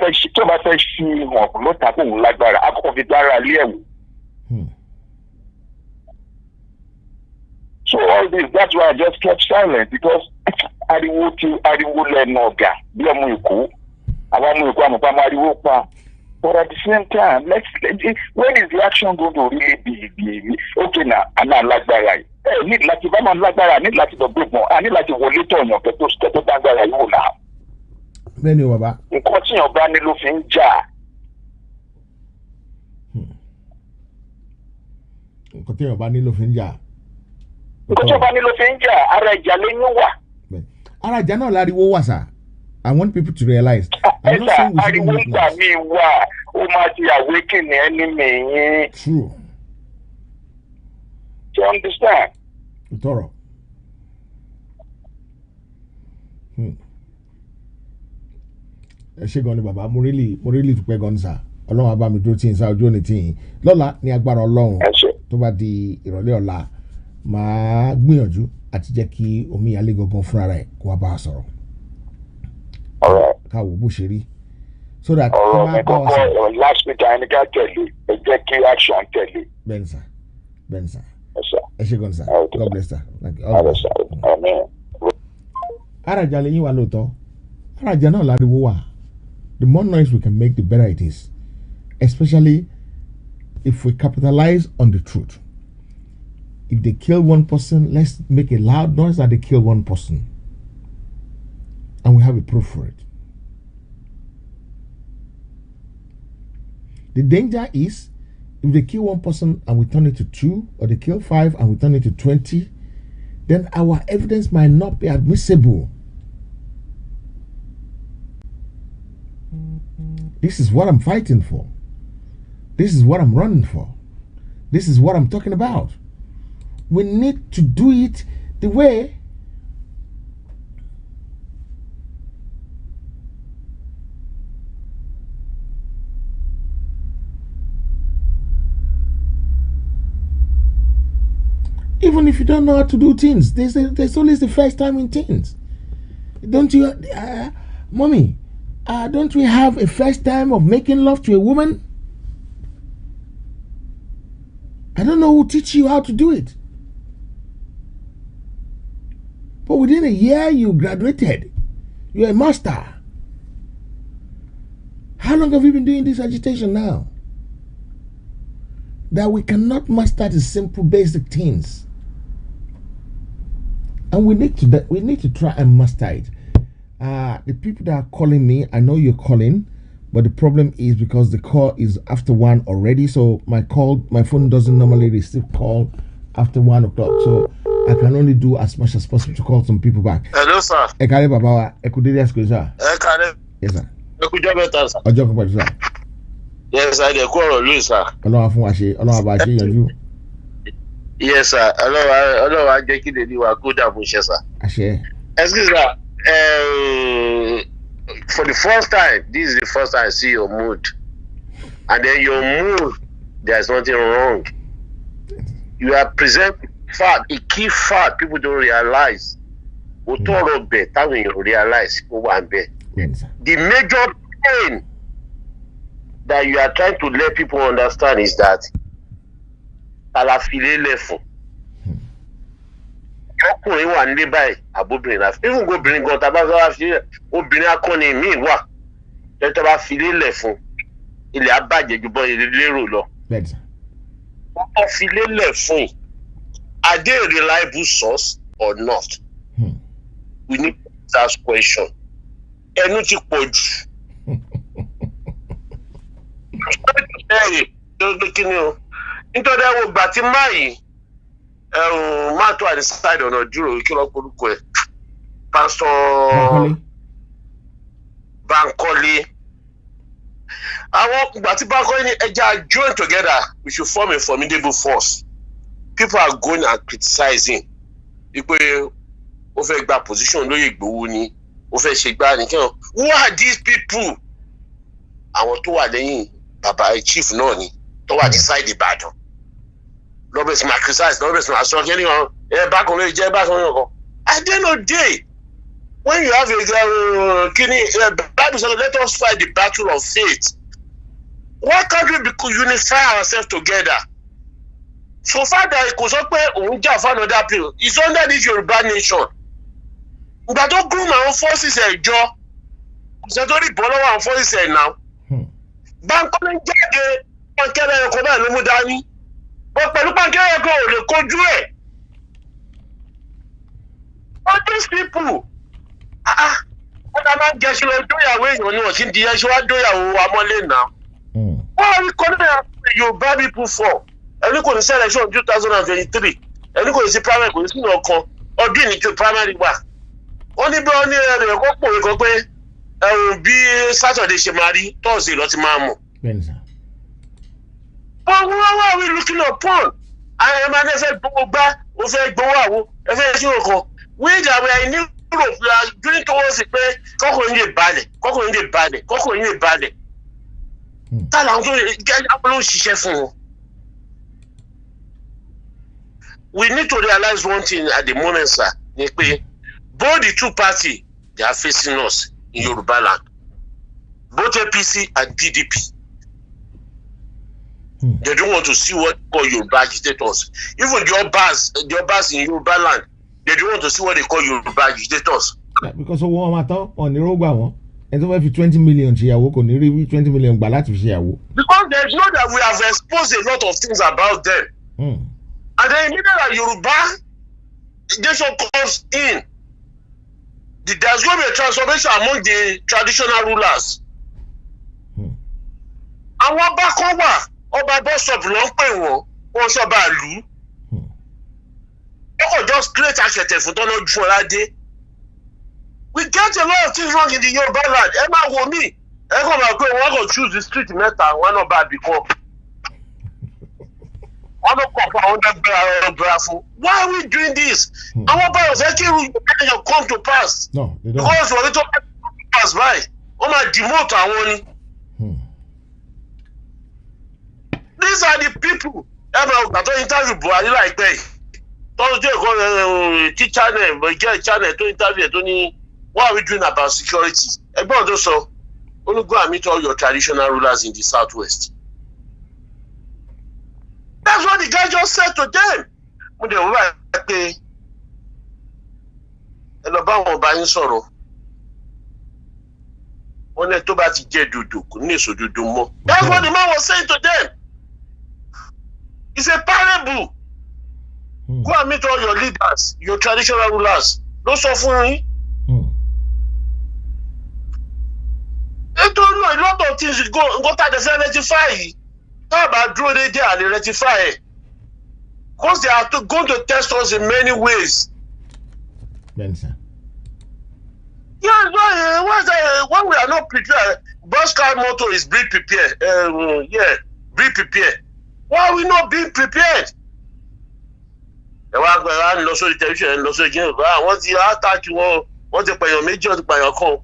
fẹ́ ṣí hàn ló ta kóun lágbára akọ́kọ́ fi dára ilé ẹ̀wò. So all this, that's why I just kept silent because ariwo lẹ́nu ọ̀gá bí ọmọ Èkó àwọn ọmọ Èkó àmọ̀pá máa ariwo pa. But at the same time, when is the action going to really be okay now? Àná lágbára yìí. Ní láti bá máa lágbára, ní láti lọ gbẹ̀gbọ̀n, ní láti wọlé tọ̀yàn kẹ́tọ́ dágbára yìí wò náà. Bẹ́ẹ̀ni o bàbá. Nǹkan tí yàn bá ní ló fi ń jà. Nǹkan tí yàn bá ní ló fi ń jà. Nǹkan tí yàn bá ní ló fi ń jà, ara ìjà lẹ́yìn wà. Ara ìjà náà láriwo wà sá. I want people to realize. I'm not saying we shouldn't make noise. O máa ti awaken enemy yín. True. Do you understand? Tọrọ. Ẹ ṣé gan ni bàbá mo really dúpẹ́ gan ni sá Ọlọ́run á bá mi dúró tí n sá ojú òní tí yín lọ́la ní agbára Ọlọ́run tó bá di ìrọ̀lẹ́ ọ̀la màá gbìyànjú àti jẹ́ kí omíyalé gangan fúnra rẹ̀ kó wá bá a sọ̀rọ̀. Káwọ bó ṣe rí so that ọ̀rọ̀ mi kọ́kọ́ last week ẹni ká tẹ̀lé ẹ jẹ́ kí action tẹ̀lé. bẹ́ẹ̀ni sá ẹ ṣé gan sá God bless sir. Arajà lẹ́yìn wa lóòótọ́ arajà náà láriwo wà. The more noise we can make, the better it is, especially if we capitalize on the truth. If they kill one person, let's make a loud noise that they kill one person. And we have a proof for it. The danger is if they kill one person and we turn it to 2, or they kill 5 and we turn it to 20, then our evidence might not be admissible. This is what I'm fighting for. This is what I'm running for. This is what I'm talking about. We need to do it the way even if you don't know how to do things, there's always the first time in things. Don't you, mommy? Don't we have a first time of making love to a woman? I don't know who teach you how to do it. But within a year, you graduated. You're a master. How long have you been doing this agitation now? That we cannot master the simple basic things. And we need to try and master it. The people that are calling me, I know you're calling, but the problem is because the call is after 1 already, so my phone doesn't normally receive call after 1 o'clock, so I can only do as much as possible to call some people back. Hello, sir. Ekare baba, ekudede asko sir. Ekare. Yes, sir. Ekujo beta, sir. Ọjọ́ kan pẹ̀lú sir. Yes, sir. De ko ọ̀rọ̀ lu, sir. Ọlọ́run fún wa ṣe, Ọlọ́run bá ṣe yanjú. Yes, sir. Ọlọ́run á jẹ́ kí lè wa kó dàbò ṣe, sir. Àṣẹ. Excuse sir. For the first time, this is the first time I see your mood. And then your mood, there's nothing wrong. You are presenting fact, a key fact people don't realize. Realize. The major pain that you are trying to let people understand is that ọkùnrin wà nílé báyìí àbóbìnrin náà even go obìnrin gan tàbá sọ́wọ́ fi obìnrin akọni míì wà tẹ́tọ́ bá fi lélẹ̀ fún ilẹ̀ abájẹ́ ju bọ́ ilé lérò lọ. wọ́n fi lélẹ̀ fún yìí are they a reliable source or not? We need to ask question. Ẹnu ti pọ̀ jù. Nítorí ẹ̀wọ̀n gbà tí máa yìí máa tó àdìsáìdì ọ̀nà dúró kí lọ́ọ́ polúkọ ẹ̀ pásítọ̀ Bankole Àwọn ìgbà tí bá kọ́ ní ẹja join together, we should form a formidable force. People are going and criticizing. Wípé ó fẹ́ gba position lóyè Ìgbòho ni, ó fẹ́ ṣe gbá ni kẹ́hìn. Who are these people? Àwọn tó wà lẹ́yìn bàbá chief náà ni, tó wà decide Ìbàdàn. Lọ́bẹ̀sì máa criticize, lọ́bẹ̀sì máa sọ kí ni wọn bákan lóye jẹ́ bákan lóye kan. At the end of the day, when you have a Bible says, let us fight the battle of faith. Why can't we unify ourselves together? So far that kò sọ pé òun jà fún another people, it's under this Yorùbá nation. Ìgbà tó groom àwọn forces ẹ̀jọ́, kò sẹ́ tó rí bọ́ lọ́wọ́ àwọn forces ẹ̀ náà. Báńkọ́lé jáde pàǹkẹ́rẹ́ ẹ̀kọ́ báyìí ló mú dání. But pẹ̀lú pàǹkẹ́rẹ́ ẹ̀kọ́ ò lè kojú ẹ̀. All these people, ọ̀dà máa ń gẹ̀ẹ́sì lọ dóyàwó èèyàn ni wọ́n ti ń di ẹṣin wá dóyàwó amọ́lé náà. Wọ́n rí kọ́lé Yorùbá people for. Ẹni kò ní sí election 2023. Ẹni kò ní sí primary kò ní sí ọ̀kan. Ọdún ìníjọ primary wà. Wọ́n ní bí wọ́n ní ẹ̀rọ ẹ̀kọ́ pòwe kan pé bí Saturday ṣe máa rí Thursday lọ ti máa mọ̀. But what are we looking upon? Àwọn ẹ̀ma ní ẹ fẹ́ gbowó gbá, ó fẹ́ gbowó àwo, ẹ fẹ́ ṣí òkan. We that we are in Europe, we are doing towards it pé kọ́kùnrin lè balẹ̀. Tá làwọn tó jẹ́ ló ń ṣiṣẹ́ fún wọn. We need to realize one thing at the moment, sir, ni pé both the two parties they are facing us in Yoruba land, both APC and PDP. They don't want to see what they call Yoruba agitators. Even the Obas in Yoruba land, they don't want to see what they call Yoruba agitators. Yeah, because of one matter on the road, and over 20 million ṣìyàwó kò ní rí 20 million gbà láti fi ṣìyàwó. Because they know that we have exposed a lot of things about them. And then immediately that Yoruba nation comes in, there's going to be a transformation among the traditional rulers. Àwọn ọba kan wà, ọba bọ́sọ̀bù ló ń pè wọ́n sọ́ba ìlú. They could just create àṣẹ̀tẹ̀ fún tọ́nà ju ọ̀làdé. We get a lot of things wrong in the Yoruba land. Ẹ máa wo mí. Ẹ kàn máa pé wọ́n kàn choose the street mẹ́ta, wọ́n náà bá bìkan. Wọ́n ló kọ̀ fún àwọn ọ̀dọ́gbẹ̀rẹ̀ fún. Why are we doing this? Àwọn báyọ̀ fẹ́ kí irú ìgbàlejò come to pass. No, they don't. Because wọ́n tó pass by, wọ́n máa demote àwọn ni. These are the people. Ẹ máa gbà tó interview Buhari láìpẹ́ yìí. Tọ́jú ẹ̀kọ́ tí channel tó interview ẹ̀ tó ní. What are we doing about security? Ẹgbọ́n tó sọ, only go and meet all your traditional rulers in the southwest. That's what the guy just said to them. Mo dẹ̀ wúrà pé ẹ lọ bá wọn ọba yín sọ̀rọ̀. Wọ́n ní tó bá ti jẹ́ dòdò kò ní èso dòdò mọ́. That's what the man was saying to them. It's a parable. Go and meet all your leaders, your traditional rulers. Ló sọ fún yín. Nítorí náà, a lot of things go tá a fẹ́ rectify yìí. Tá a bá dúró déédéé à lè rectify ẹ̀. Because they are going to test us in many ways. Benson. Yeah, when we are not prepared, Boscar motto is be prepared. Be prepared. Why are we not being prepared? Ẹ wá lọ sórí tẹlifíṣàn lọ sórí jíjìn wọ́n ti àtàkì wọ́n ti pààyàn méjì wọ́n ti pààyàn kan.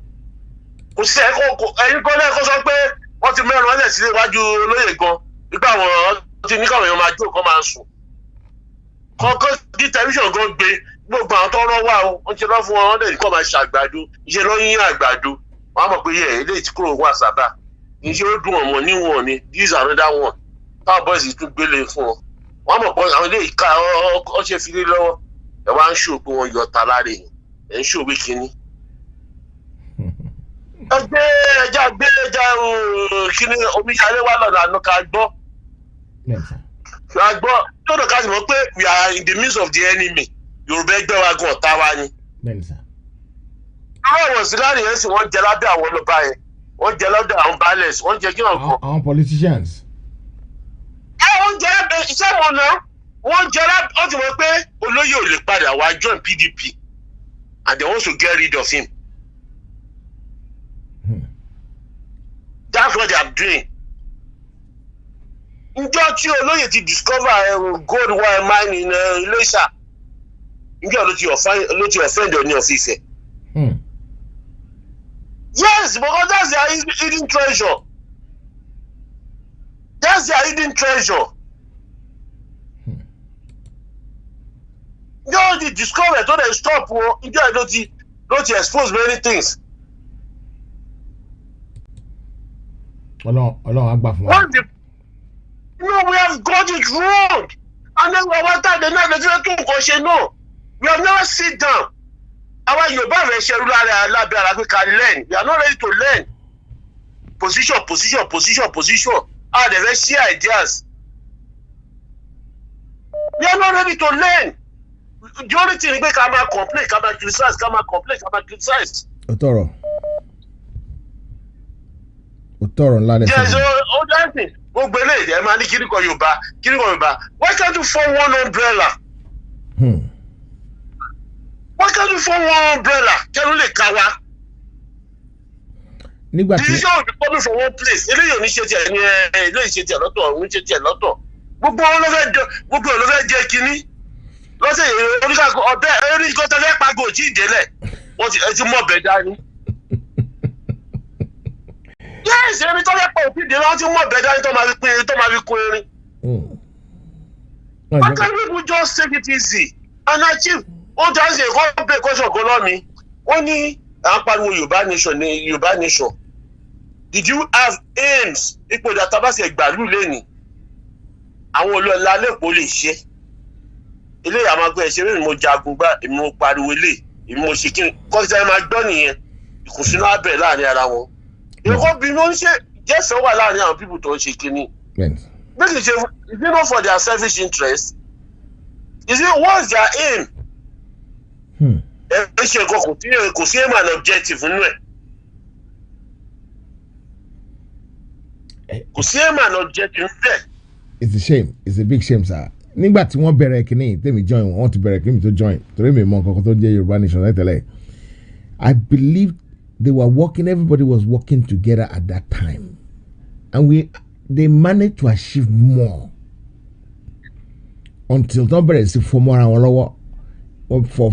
Kò sí ẹ̀yin kan náà kó sọ pé wọ́n ti mẹ́rin wọ́n lẹ̀ sílé iwájú olóyè gan nígbà wọn ti ní káwọn èèyàn máa jó kán máa sùn. Kọ́kọ́ kí tẹlifíṣàn gan gbé gbogbo àwọn tó rọ́ wá o wọ́n ti rọ́ fún wọn wọ́n lè kọ́ máa ṣàgbàdo iṣẹ́ ló yín àgbàdo wọ́n á mọ̀ pé eléyìí tí kúrò wà sábà iṣẹ́ ó dùn ọmọ níwọ̀n ni this is another one power boys tún gbélé fún wọn. Wọ́n mọ̀ pé àwọn eléyìí ká ọ ṣe fi lé lọ́wọ́ ẹ wá ń ṣó pé wọ́n yọ ta lára èèyàn ẹ̀ ń ṣó wí kínní. ẹja kíní omíyalé wà lọ́nà àná ká gbọ́. Ká gbọ́ lọ́dọ̀ ká sì mọ̀ pé we are in the midst of the enemy. Yorùbá ẹgbẹ́ wa gan ọ̀tá wa ni. Àwọn ìwọ̀sí láàrin yẹn sì wọ́n jẹ lábẹ́ àwọn ọlọ́ba yẹn wọ́n jẹ lọ́dọ̀ àwọn baálẹ̀ wọ́n jẹ kí wọ́n kọ́. Àwọn politicians. Wọ́n jẹ iṣẹ́ wọn náà wọ́n jẹ wọ́n ti mọ̀ pé olóyè ò lè padà wá join PDP and they want to get rid of him. That's what they are doing. Njọ́ tí olóyè ti discover gold wire mine in Iléṣà. Njọ́ ló ti offend Ọọ̀ni of Ifẹ̀. Yes, because that's their hidden treasure. That's their hidden treasure. Njọ́ ti discover tó dey stop o. Njọ́ ló ti expose many things. Ọlọ́run á gbà fún wa. No, we have got it wrong. And then we want that the night we have never sit down. Our Yoruba learn. We are not ready to learn. Position. Ah, they will share ideas. We are not ready to learn. The only thing we can complain, criticize. Otoro ńlá lẹ́sẹ̀. Yes, all that thing. Ogbele, ẹ máa ní kíríkọ Yorùbá. Why can't you form one umbrella? Why can't you form one umbrella? Kẹ́rù lè ká wa. Nígbà tí. Division will be coming from one place. Eléyìí ò ní ṣe tiẹ̀ ní eléyìí ṣe tiẹ̀ lọ́tọ̀, òun ṣe tiẹ̀ lọ́tọ̀. Gbogbo ló fẹ́ jẹ́ kínní. Lọ́sẹ̀ oníkàkọ́ ọ̀bẹ oníkọ́tà fẹ́ pàgọ́ òjì ìdélẹ̀. Wọ́n ti mọ̀ bẹ̀ dání. Yes, every time I put it, they don't want better to my query. Why can't people just take it easy and achieve? Oh, that's a one question economy. Only Yoruba nation. Did you have aims? People that have said Balu Leni. I will let police share. Ele amagbe ṣeré mo jagun gba mo pariwo ile mo shikin ko se ma gbọ́ nìyẹn ìkùnsínú abẹ láàrin ara wọn. Because bí wọ́n ṣe jẹ́sẹ̀ wà láàrin àwọn people tó ń ṣe kíní. Make it is it not for their selfish interest? Is it what's their aim? Ẹ ṣe nǹkan kò sí aim and objective nínú ẹ̀. Kò sí aim and objective nínú ẹ̀. It's a shame. It's a big shame, sir. Nígbà tí wọ́n bẹ̀rẹ̀ kíní tèmi join wọ́n ti bẹ̀rẹ̀ kíní tó join torí mi mọ nǹkan tó jẹ́ Yorùbá nation tẹ́lẹ̀. I believe they were working, everybody was working together at that time. And they managed to achieve more. Until somebody said for more and more for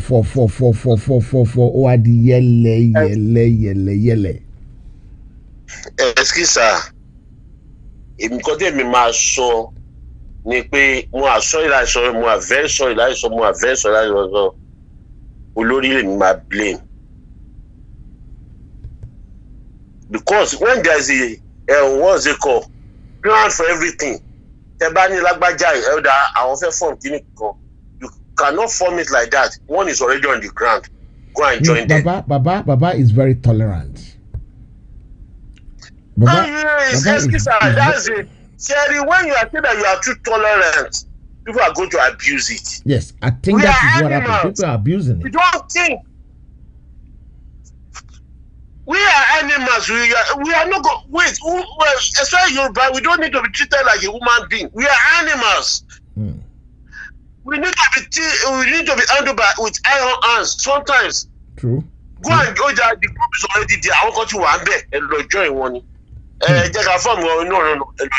adi yele. Excuse sir. Èmi kò dé mi máa sọ ni pé mo very sorry olórí lè mi máa blame. Because when there's a what's it called plan for everything, you cannot form it like that. One is already on the ground. Go and join them. Baba is very tolerant. That's it. Sherry, when you are saying that you are too tolerant, people are going to abuse it. Yes, I think that is what happens. People are abusing it. You don't think. We are animals. We are not going. Wait. As far as Yoruba, we don't need to be treated like a human being. We are animals. We need to be handled with iron hands. Sometimes. True. Go and go there. The group is already there. I want to one there and join one. No.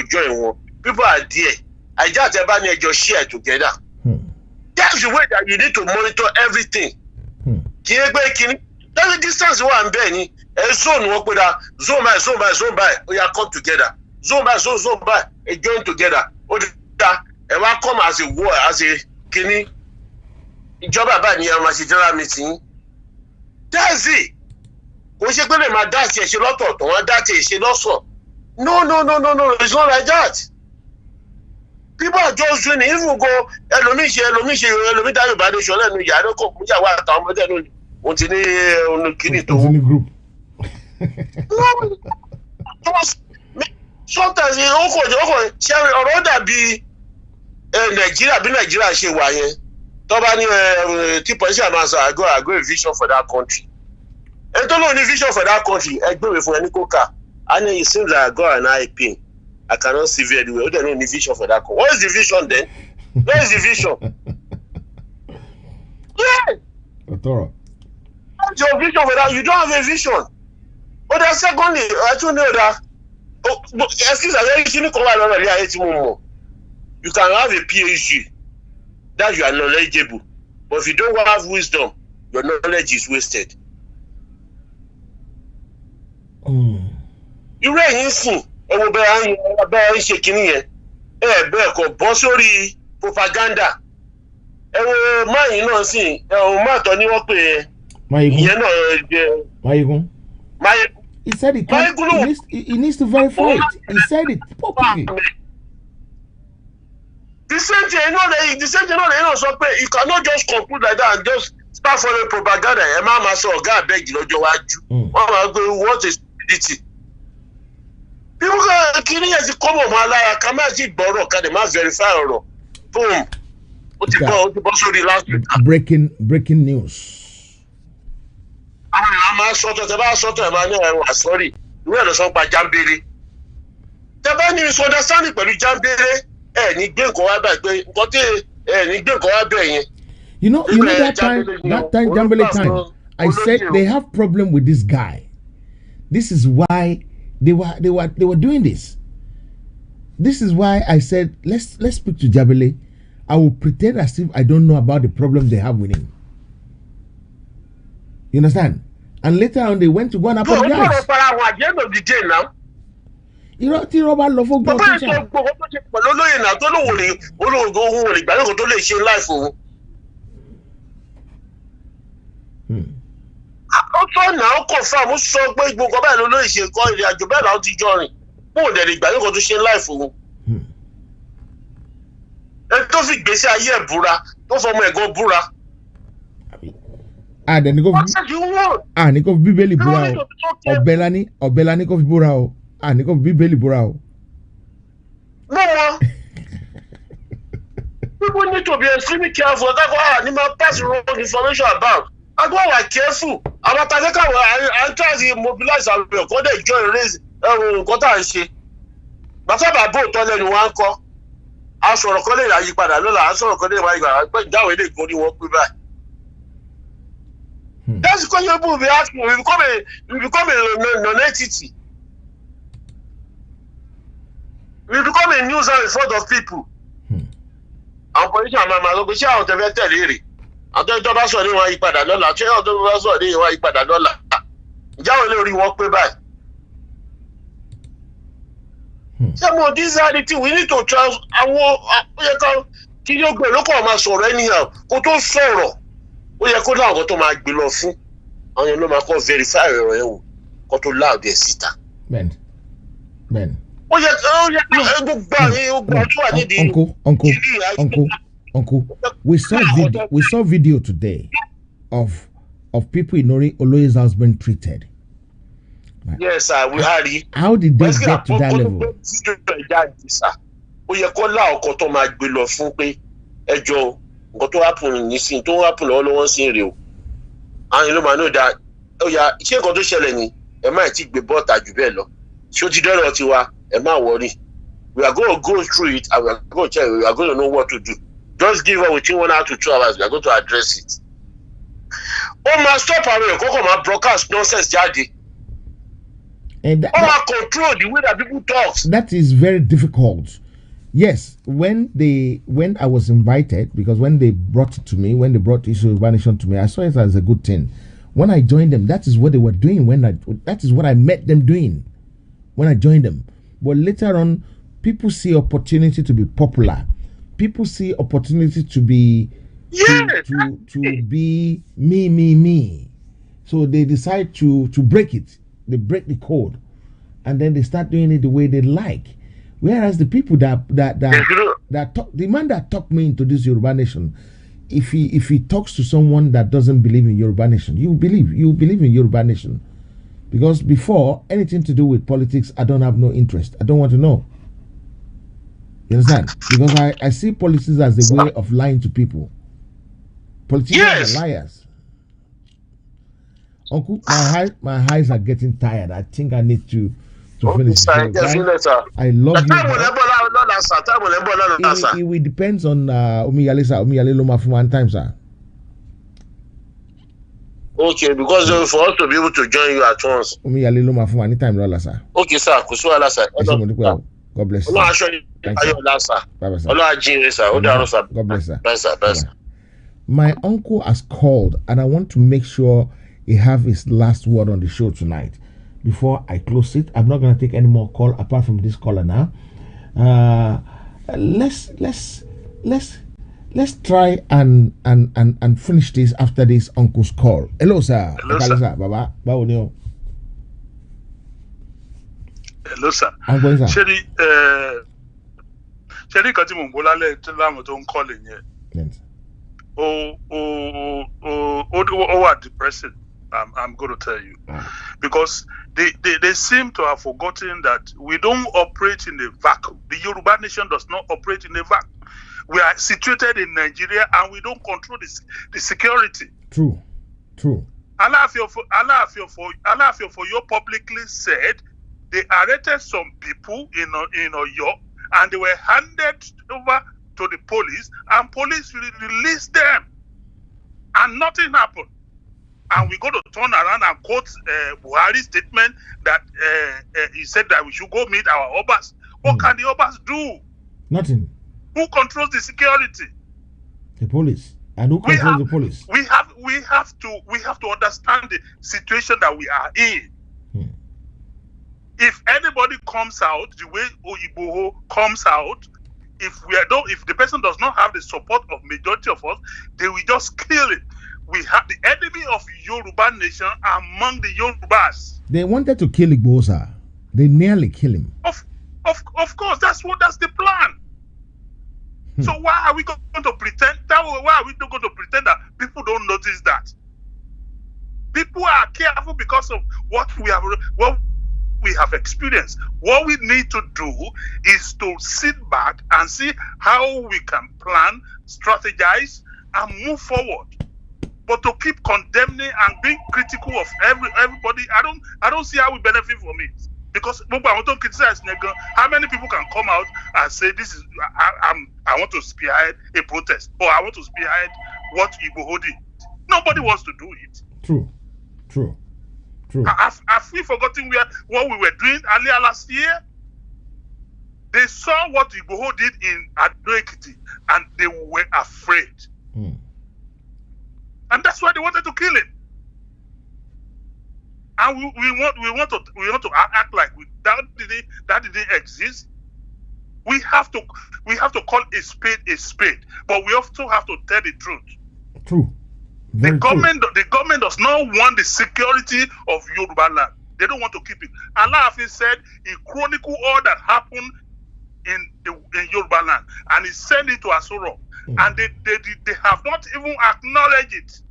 Join one. People are there. I just just share together. That's the way that you need to monitor everything. That's the distance one Benny. Zone work with that zone by. We are come together. Zone by, join together. And one come as a war, as a kini. Job about near my meeting. That's it. We should go to my dad. She lot of one that she also. No. It's not like that. People are just doing it. If you go, Elomisha, group. Sometimes ọ̀rọ̀ dàbí Nigeria ṣe wà yẹn tó bá ní tí politician máa sọ I go a vision for that country. Ẹ tó lóun ní vision for that country ẹ gbé ìwé fún ẹni kó kà á ní it seems like I go an eye pain I cannot see very well ó dẹ̀ ní vision for that country. What is the vision then? Where is the vision? Yeah. What's your vision for that? You don't have a vision. But then secondly, I don't know that. Excuse me, you can't call another reality more. You can have a PhD, that you are knowledgeable. But if you don't have wisdom, your knowledge is wasted. Irú ẹ̀yin sìn, ẹ wo bẹ́ẹ̀ ń ṣe kínní yẹn, bẹ́ẹ̀ kò bọ́ sórí propaganda. Ẹ wo máyì náà sìn, máa tọ́ ní wọ́n pè é. Ìyẹn náà Mayegun. He said he needs to verify it. He said it publicly. The same thing, so you cannot just conclude like that and just start following propaganda. What is stupidity? People can come on my life, can magic borrow, can they verify or boom. Breaking news. I'm sorry. You are the song by Jambele. The band is understanding, but Jambele. You know that time Jambele time, I said they have problem with this guy. This is why they were doing this. This is why I said let's speak to Jambele. I will pretend as if I don't know about the problem they have with him. You understand? And later on they went to go and apologize. At the end of the day now. You know, Robert love for God. Also now confirm so pé gbogbo bẹ́ẹ̀ ló lóye ṣe kọ́ ìrìn àjò bẹ́ẹ̀ làwọn ti jọ rìn bó dẹ̀ lè gbà yóò tó ṣe life òun. Ẹ tó fi gbèsè ayé ẹ̀ búra tó fọmọ ẹ̀gọ́ búra. Ní kò fi bíbélì búra o. Ọ̀bẹ ní kò fi búra o. Ní kò fi bíbélì búra o. No. People need to be extremely careful. That's why I need to pass wrong information about. I go like careful. I'm trying to mobilize our people. Go there, join raise. Go there, see. But I'm about to tell you one call. I saw a colleague. I you padà lọ́la. I saw a colleague. I go that way. They go to work with that. That's because you will be asking. We become a non-entity. We become a nuisance in front of people. And politician, my local share on the veterinary. I don't know about why you put another. Chair of the Roswell, why you put another. Jawel walk by. Some of these are the things we need to trust. I want to look at my soul anyhow. Go to sorrow. We are going to go to my below food. And you know, my call verify your go to loud the sister. Men. Uncle. We saw video today of people in Oloye's house being treated. Right. Yes, sir. We had it. How did they get to that level? And you know that. Oh yeah, she got to share any. Am I take the bot at Jubelo? So worry. We are going to go through it and we are going to check. We are going to know what to do. Just give us within 1 hour to 2 hours. We are going to address it. Oh my stop away. Come on, broadcast nonsense, Daddy. And control the way that people talk. That is very difficult. Yes, when I was invited, because when they brought it to me, when they brought issue of Nation to me, I saw it as a good thing. When I joined them, that is what they were doing. That is what I met them doing when I joined them. But later on, people see opportunity to be popular. People see opportunity to be to be me. So they decide to break it. They break the code, and then they start doing it the way they like. Whereas the people that talk, the man that talked me into this Yoruba Nation, if he talks to someone that doesn't believe in Yoruba Nation, you believe in Yoruba Nation. Because before, anything to do with politics, I don't have no interest. I don't want to know. You understand? Because I see politics as a way of lying to people. Politicians are liars. Uncle, my eyes are getting tired. I think I need to finish. I love you. It depends on Omiyale Loma from one time, sir. Okay, because for us to be able to join you at once. Omiyale Loma from any time, sir. Okay, sir. Kuswala, sir. God bless you. God bless you. My uncle has called, and I want to make sure he have his last word on the show tonight. Before I close it, I'm not going to take any more call apart from this caller now. Let's try and finish this after this uncle's call. Hello, sir. Hello, sir. Baba. Hello, sir. I'm going, sir. Sherry, kati mo bola le tí láwọn tó ń call yẹn. Yes. What depressing. I'm going to tell you, because they seem to have forgotten that we don't operate in a vacuum. The Yoruba nation does not operate in a vacuum. We are situated in Nigeria and we don't control the security. True. Alaafin for you publicly said they arrested some people in Oyo and they were handed over to the police and police released them and nothing happened. And we got to turn around and quote Buhari's statement that he said that we should go meet our Obas. What can the Obas do? Nothing. Who controls the security? The police. And who controls the police? We have to understand the situation that we are in. If anybody comes out the way Oyiboho comes out, if the person does not have the support of majority of us, they will just kill it. We have the enemy of Yoruba nation among the Yorubas. They wanted to kill Igboho, sir. They nearly kill him. Of course, that's the plan. So why are we going to pretend? Why are we not going to pretend that people don't notice that? People are careful because of what we have experienced. What we need to do is to sit back and see how we can plan, strategize, and move forward. But to keep condemning and being critical of everybody, I don't see how we benefit from it. Because I want to criticize how many people can come out and say this is I want to spearhead a protest or I want to spearhead what Igboho did. Nobody wants to do it. True. Have we forgotten what we were doing earlier last year? They saw what Igboho did in Ado-Ekiti and they were afraid. And that's why they wanted to kill him. And we want to act like that didn't exist. We have to call a spade, but we also have to tell the truth. True. The government does not want the security of Yoruba land. They don't want to keep it. Alaafin said he chronicled all that happened in Yoruba land, and he sent it to Asoro, and they have not even acknowledged it.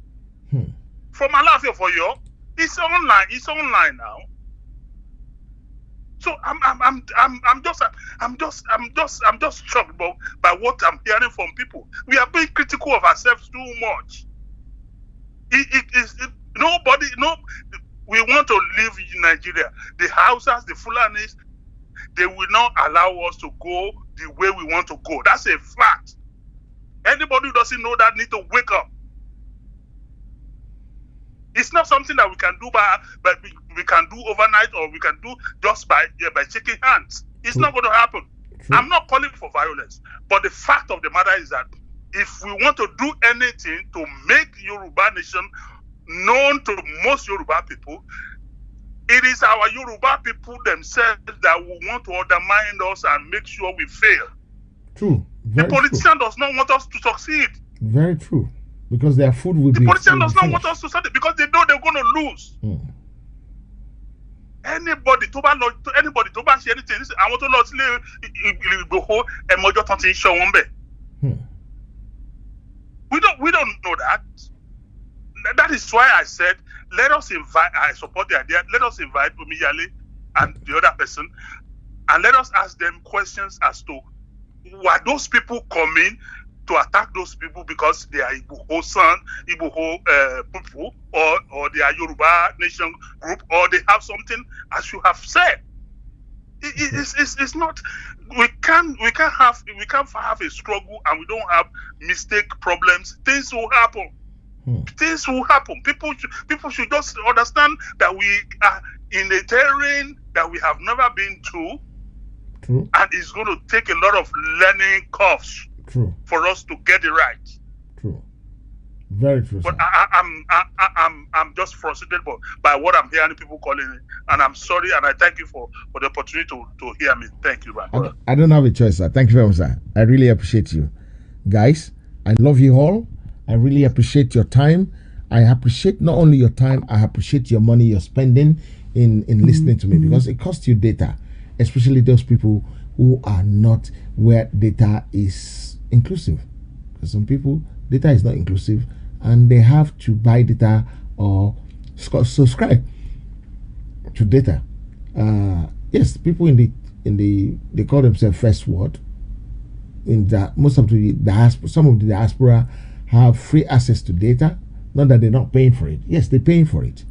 From Alaafin for you, it's online now. So I'm just shocked by what I'm hearing from people. We are being critical of ourselves too much. We want to live in Nigeria. The Hausas, the Fulanis, they will not allow us to go the way we want to go. That's a fact. Anybody who doesn't know that need to wake up. It's not something that we can do but we can do overnight or we can do just by shaking hands. It's not going to happen. I'm not calling for violence, but the fact of the matter is that if we want to do anything to make Yoruba nation known to most Yoruba people, it is our Yoruba people themselves that will want to undermine us and make sure we fail. True. The politician does not want us to succeed. Very true. Because their food will be... The politician does not want us to succeed because they know they're going to lose. Anybody to ban share anything, I want to know Igboho emojo ton tin show one be. We don't know that. That is why I said I support the idea. Let us invite Omiyale and the other person, and let us ask them questions as to why those people coming to attack those people because they are Igboho people, or they are Yoruba nation group, or they have something, as you have said. It's not. We can't have a struggle and we don't have mistake problems. Things will happen. Things will happen. People should just understand that we are in a terrain that we have never been to, True. And it's going to take a lot of learning curves. True. For us to get it right. True. Very true. But I'm just frustrated by what I'm hearing people calling it, and I'm sorry, and I thank you for the opportunity to hear me. Thank you, my brother. I don't have a choice, sir. Thank you very much, sir. I really appreciate you, guys. I love you all. I really appreciate your time. I appreciate not only your time, I appreciate your money you're spending in listening to me, because it costs you data, especially those people who are not where data is inclusive. Because some people, data is not inclusive, and they have to buy data or subscribe to data. Yes, people in the they call themselves first world. In that most of the diaspora, some of the diaspora have free access to data. Not that they're not paying for it. Yes, they're paying for it.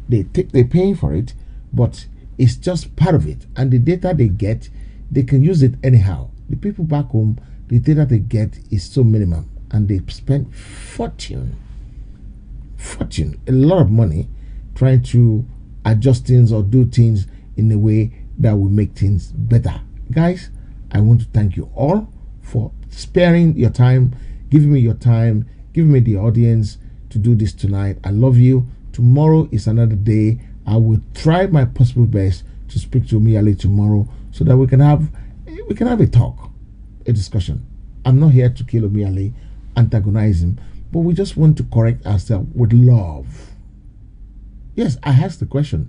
They're paying for it, but it's just part of it. And the data they get, they can use it anyhow. The people back home, the data they get is so minimum, and they spend fortune, a lot of money trying to adjust things or do things in a way that will make things better. Guys, I want to thank you all for sparing your time, giving me your time, giving me the audience to do this tonight. I love you. Tomorrow is another day. I will try my possible best to speak to Omiyale tomorrow so that we can have a talk, a discussion. I'm not here to kill Omiyale, antagonize him, but we just want to correct ourselves with love. Yes, I asked the question,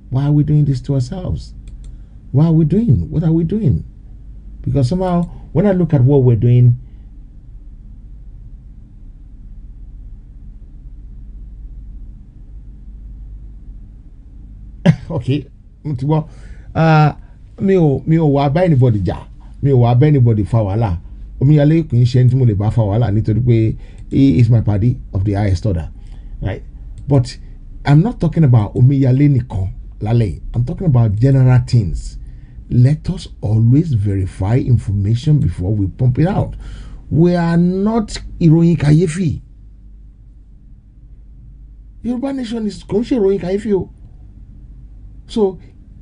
why are we doing this to ourselves? What are we doing? Because somehow, when I look at what we're doing, okay, well, mi ò wá bá anybody jà, mi ò wá bá anybody fa wàhálà. Omiyale kì í ṣe ẹni tí mo lè bá fa wàhálà nítorí pé he is my party of the highest order, right? But I'm not talking about Omiyale nìkan lálẹ́. I'm talking about general things. Let us always verify information before we pump it out. We are not ìròyìn kàyéfì. Yorùbá nation is kò ń ṣe ìròyìn kàyéfì o. So,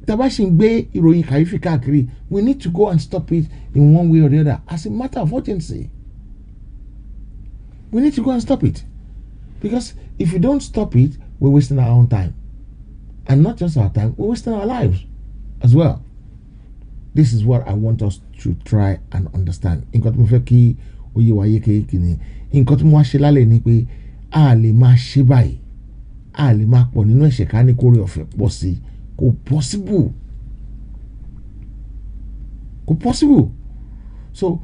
Tabashingbe ìròyìn kàyéfì káàkiri, we need to go and stop it in one way or the other as a matter of urgency. We need to go and stop it. Because if we don't stop it, we're wasting our own time. And not just our time, we're wasting our lives as well. This is what I want us to try and understand. Nǹkan tí mo fẹ́ kí oyè wa yékéyéké ni. Nǹkan tí mo wá ṣe lálẹ́ ni pé a lè máa ṣe báyìí. A lè máa pọ̀ nínú ẹ̀ṣẹ̀ ká ní kórè ọ̀fẹ́ pọ̀ sí. Kò possible. So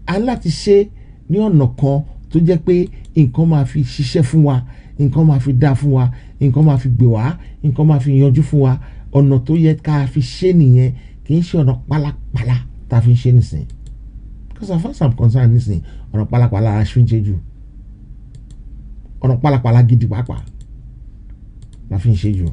a láti ṣe ní ọ̀nà kan tó jẹ́ pé nǹkan máa fi ṣiṣẹ́ fún wa, nǹkan máa fi dá fún wa, nǹkan máa fi gbé wá, nǹkan máa fi yanjú fún wa. Ọ̀nà tó yẹ ká fi ṣe nìyẹn, kì í ṣe ọ̀nà pálapàla tá a fi ń ṣe nísìn. Because as far as I'm concerned nísìn, ọ̀nà pálapàla la fi ń ṣe jù. Ọ̀nà pálapàla gidi pàápàá la fi ń ṣe jù.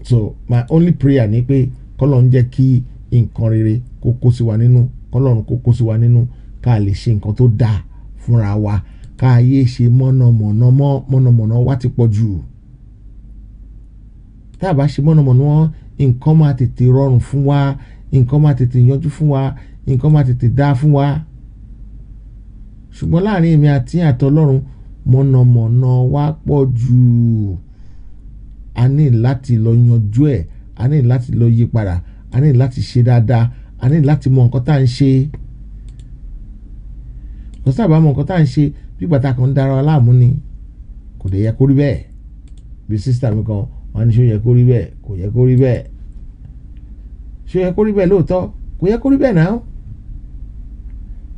So my only prayer ni pé k'Ọlọ́run jẹ́ kí nǹkan rere kó kó sí wa nínú, k'Ọlọ́run kó kó sí wa nínú, ká lè ṣe nǹkan tó dáa fúnra wa, ká yé ṣe mọ̀nàmọ̀nà wa ti pọ̀ jù. Tá a bá ṣe mọ̀nàmọ̀nà, nǹkan máa tètè rọrùn fún wa, nǹkan máa tètè yanjú fún wa, nǹkan máa tètè dáa fún wa. Ṣùgbọ́n láàrin èmi àti Ọlọ́run, mọ̀nàmọ̀nà wa pọ̀ jù. A ní láti lọ yanjú ẹ̀, a ní láti lọ yí padà, a ní láti ṣe dáadáa, a ní láti mọ nǹkan tá à ń ṣe. Kò sábà mọ nǹkan tá à ń ṣe, bí bàtà kan dára wa láàmú ni. Kò dẹ̀ yẹ kó rí bẹ́ẹ̀. Bí sísítà mi kan, wọ́n ní ṣé ó yẹ kó rí bẹ́ẹ̀, kò yẹ kó rí bẹ́ẹ̀. Ṣé ó yẹ kó rí bẹ́ẹ̀ lóòótọ́? Kò yẹ kó rí bẹ́ẹ̀ náà.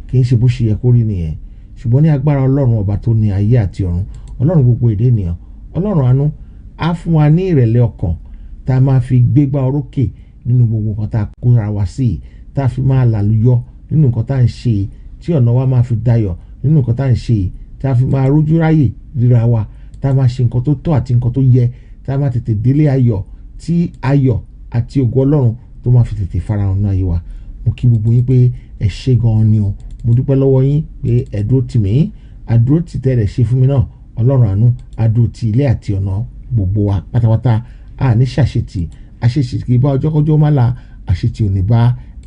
Kì í ṣe bó ṣe yẹ kó rí nìyẹn. Ṣùgbọ́n ní agbára Ọlọ́run ọba tó ní ayé àti ọ̀run, Ọlọ́run gbogbo èdè ènìyàn, Ọlọ́run àánú, á fún wa ní ìrẹ̀lẹ̀ ọkàn tá a máa fi gbégbá orókè nínú gbogbo nǹkan tá a kóra wa sí, tá a fi máa làlùyọ nínú nǹkan tá à ń ṣe, tí ọ̀nà wa máa fi dayọ̀ nínú nǹkan tá à ń ṣe, tá a fi máa rójú ráyè ríra wa, tá a máa ṣe nǹkan tó tọ́ àti nǹkan tó yẹ, tá a máa tètè délé ayọ̀, tí ayọ̀ àti ògo Ọlọ́run tó máa fi tètè farahàn nínú ayé wa. Mo kí gbogbo yín pé ẹ ṣé gan-an ni o. Mo dúpẹ́ lọ́wọ́ yín pé ẹ dúró tì mí, àdúró tì tẹ́lẹ̀ ṣe fún mi náà. Ọlọ́run àánú, àdúró tì ilé àti ọ̀nà gbogbo wa pátápátá. A ní ṣàṣetì, àṣetì kì í bá ọjọ́ kọjọ́ má la, àṣetì ò ní bá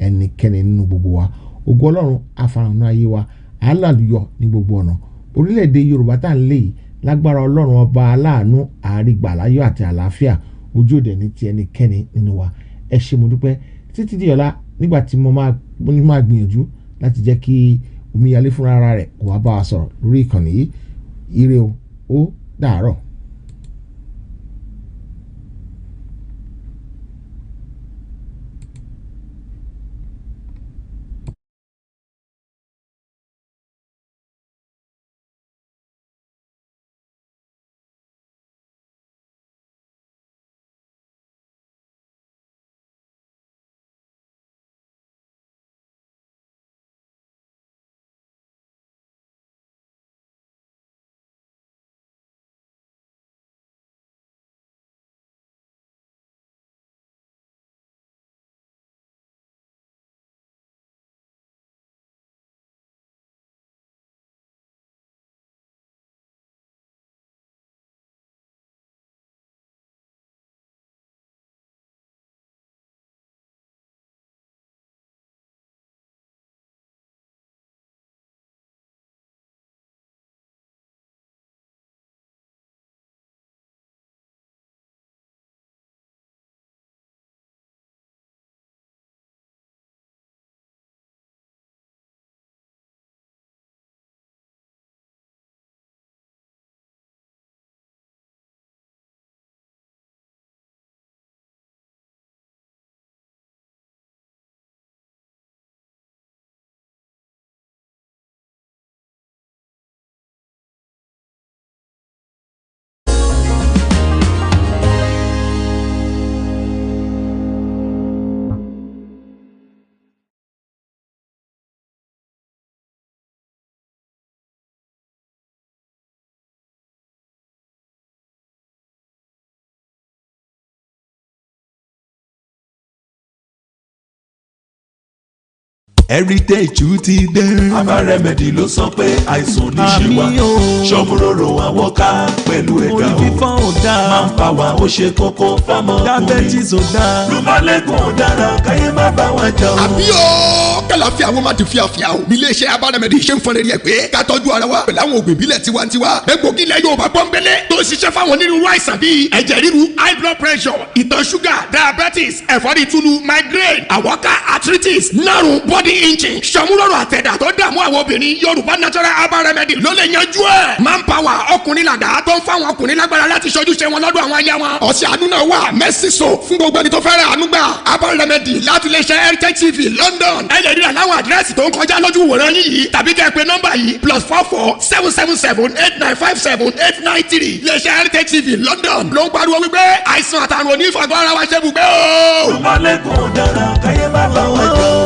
ẹnikẹ́ni nínú gbogbo wa ògo Ọlọ́run àfarahàn ayé wa àálàlùyọ ní gbogbo ọ̀nà orílẹ̀-èdè Yorùbá tá à ń lé yìí lágbára Ọlọ́run ọba aláàánú àrígbà láyọ̀ àti àlàáfíà ojú òde ní ti ẹnikẹ́ni nínú wa ẹ ṣé mo dúpẹ́ títí di ọ̀la nígbà tí mo máa gbìyànjú láti jẹ́ kí omíyalé fúnra ara rẹ̀ kó wá bá wa sọ̀rọ̀ lórí ìkànnì yìí ire o ó dàárọ̀. heritage ti dé. Aba Remedy ló sọ pé àìsàn oníṣẹ́ wa ṣọ́múròrò àwọn ká pẹ̀lú ẹ̀dá o. Orí fífọ́ ò dáa. Máa ń pa wá ó ṣe kókó fámọ́ ọkùnrin. Diabetes ò dáa. Rúmọ́lẹ́gùn ò dára káyé má bá wa jà o. àbí o kàlàfíà wọn máa ti fíafíà o. ní iléeṣẹ́ Aba Remedy ṣe ń fọn rẹ̀ pé ká tọ́jú ara wa pẹ̀lú àwọn òògùn ìbílẹ̀ tiwantiwa. egbògi ilẹ̀ Yorùbá pọ́nbélé tó ṣiṣẹ́ fáwọn onírúurú àìsàn bíi ẹ̀jẹ̀ ríru high blood pressure ìtọ̀ ṣúgà diabetes ẹ̀fọ́rí túlù migraine àwọ̀ká arthritis nárùn body inching ṣàmúlòrò àtẹ̀dá tó dààmú àwọn obìnrin Yorùbá natural Aba Remedy ló lè yanjú ẹ̀. manpower ọkùnrin làdá tó ń fáwọn ọkùnrin lágbára láti ṣojú ṣe wọn lọ́dọ̀ àwọn aya wọn. ọ̀sẹ̀ àánú náà wà mercy soap fún gbogbo ẹni tó fẹ́ràn àánú gbà. Aba Remedy láti lè ṣe heritage TV London. ẹ lè rí àláwọ̀ àdírẹ́sì tó ń kọjá lójú wòran yìí tàbí kẹ́ ẹ pè nọ́mbà yìí +44 777 8957 893 lè ṣe heritage TV London ló ń pariwo wípé àìsàn àtàrùn onífàgọ́ ara wa ṣe bùgbé o. Rúmọ́lẹ́gùn ò dára káyé má bá wa jà o.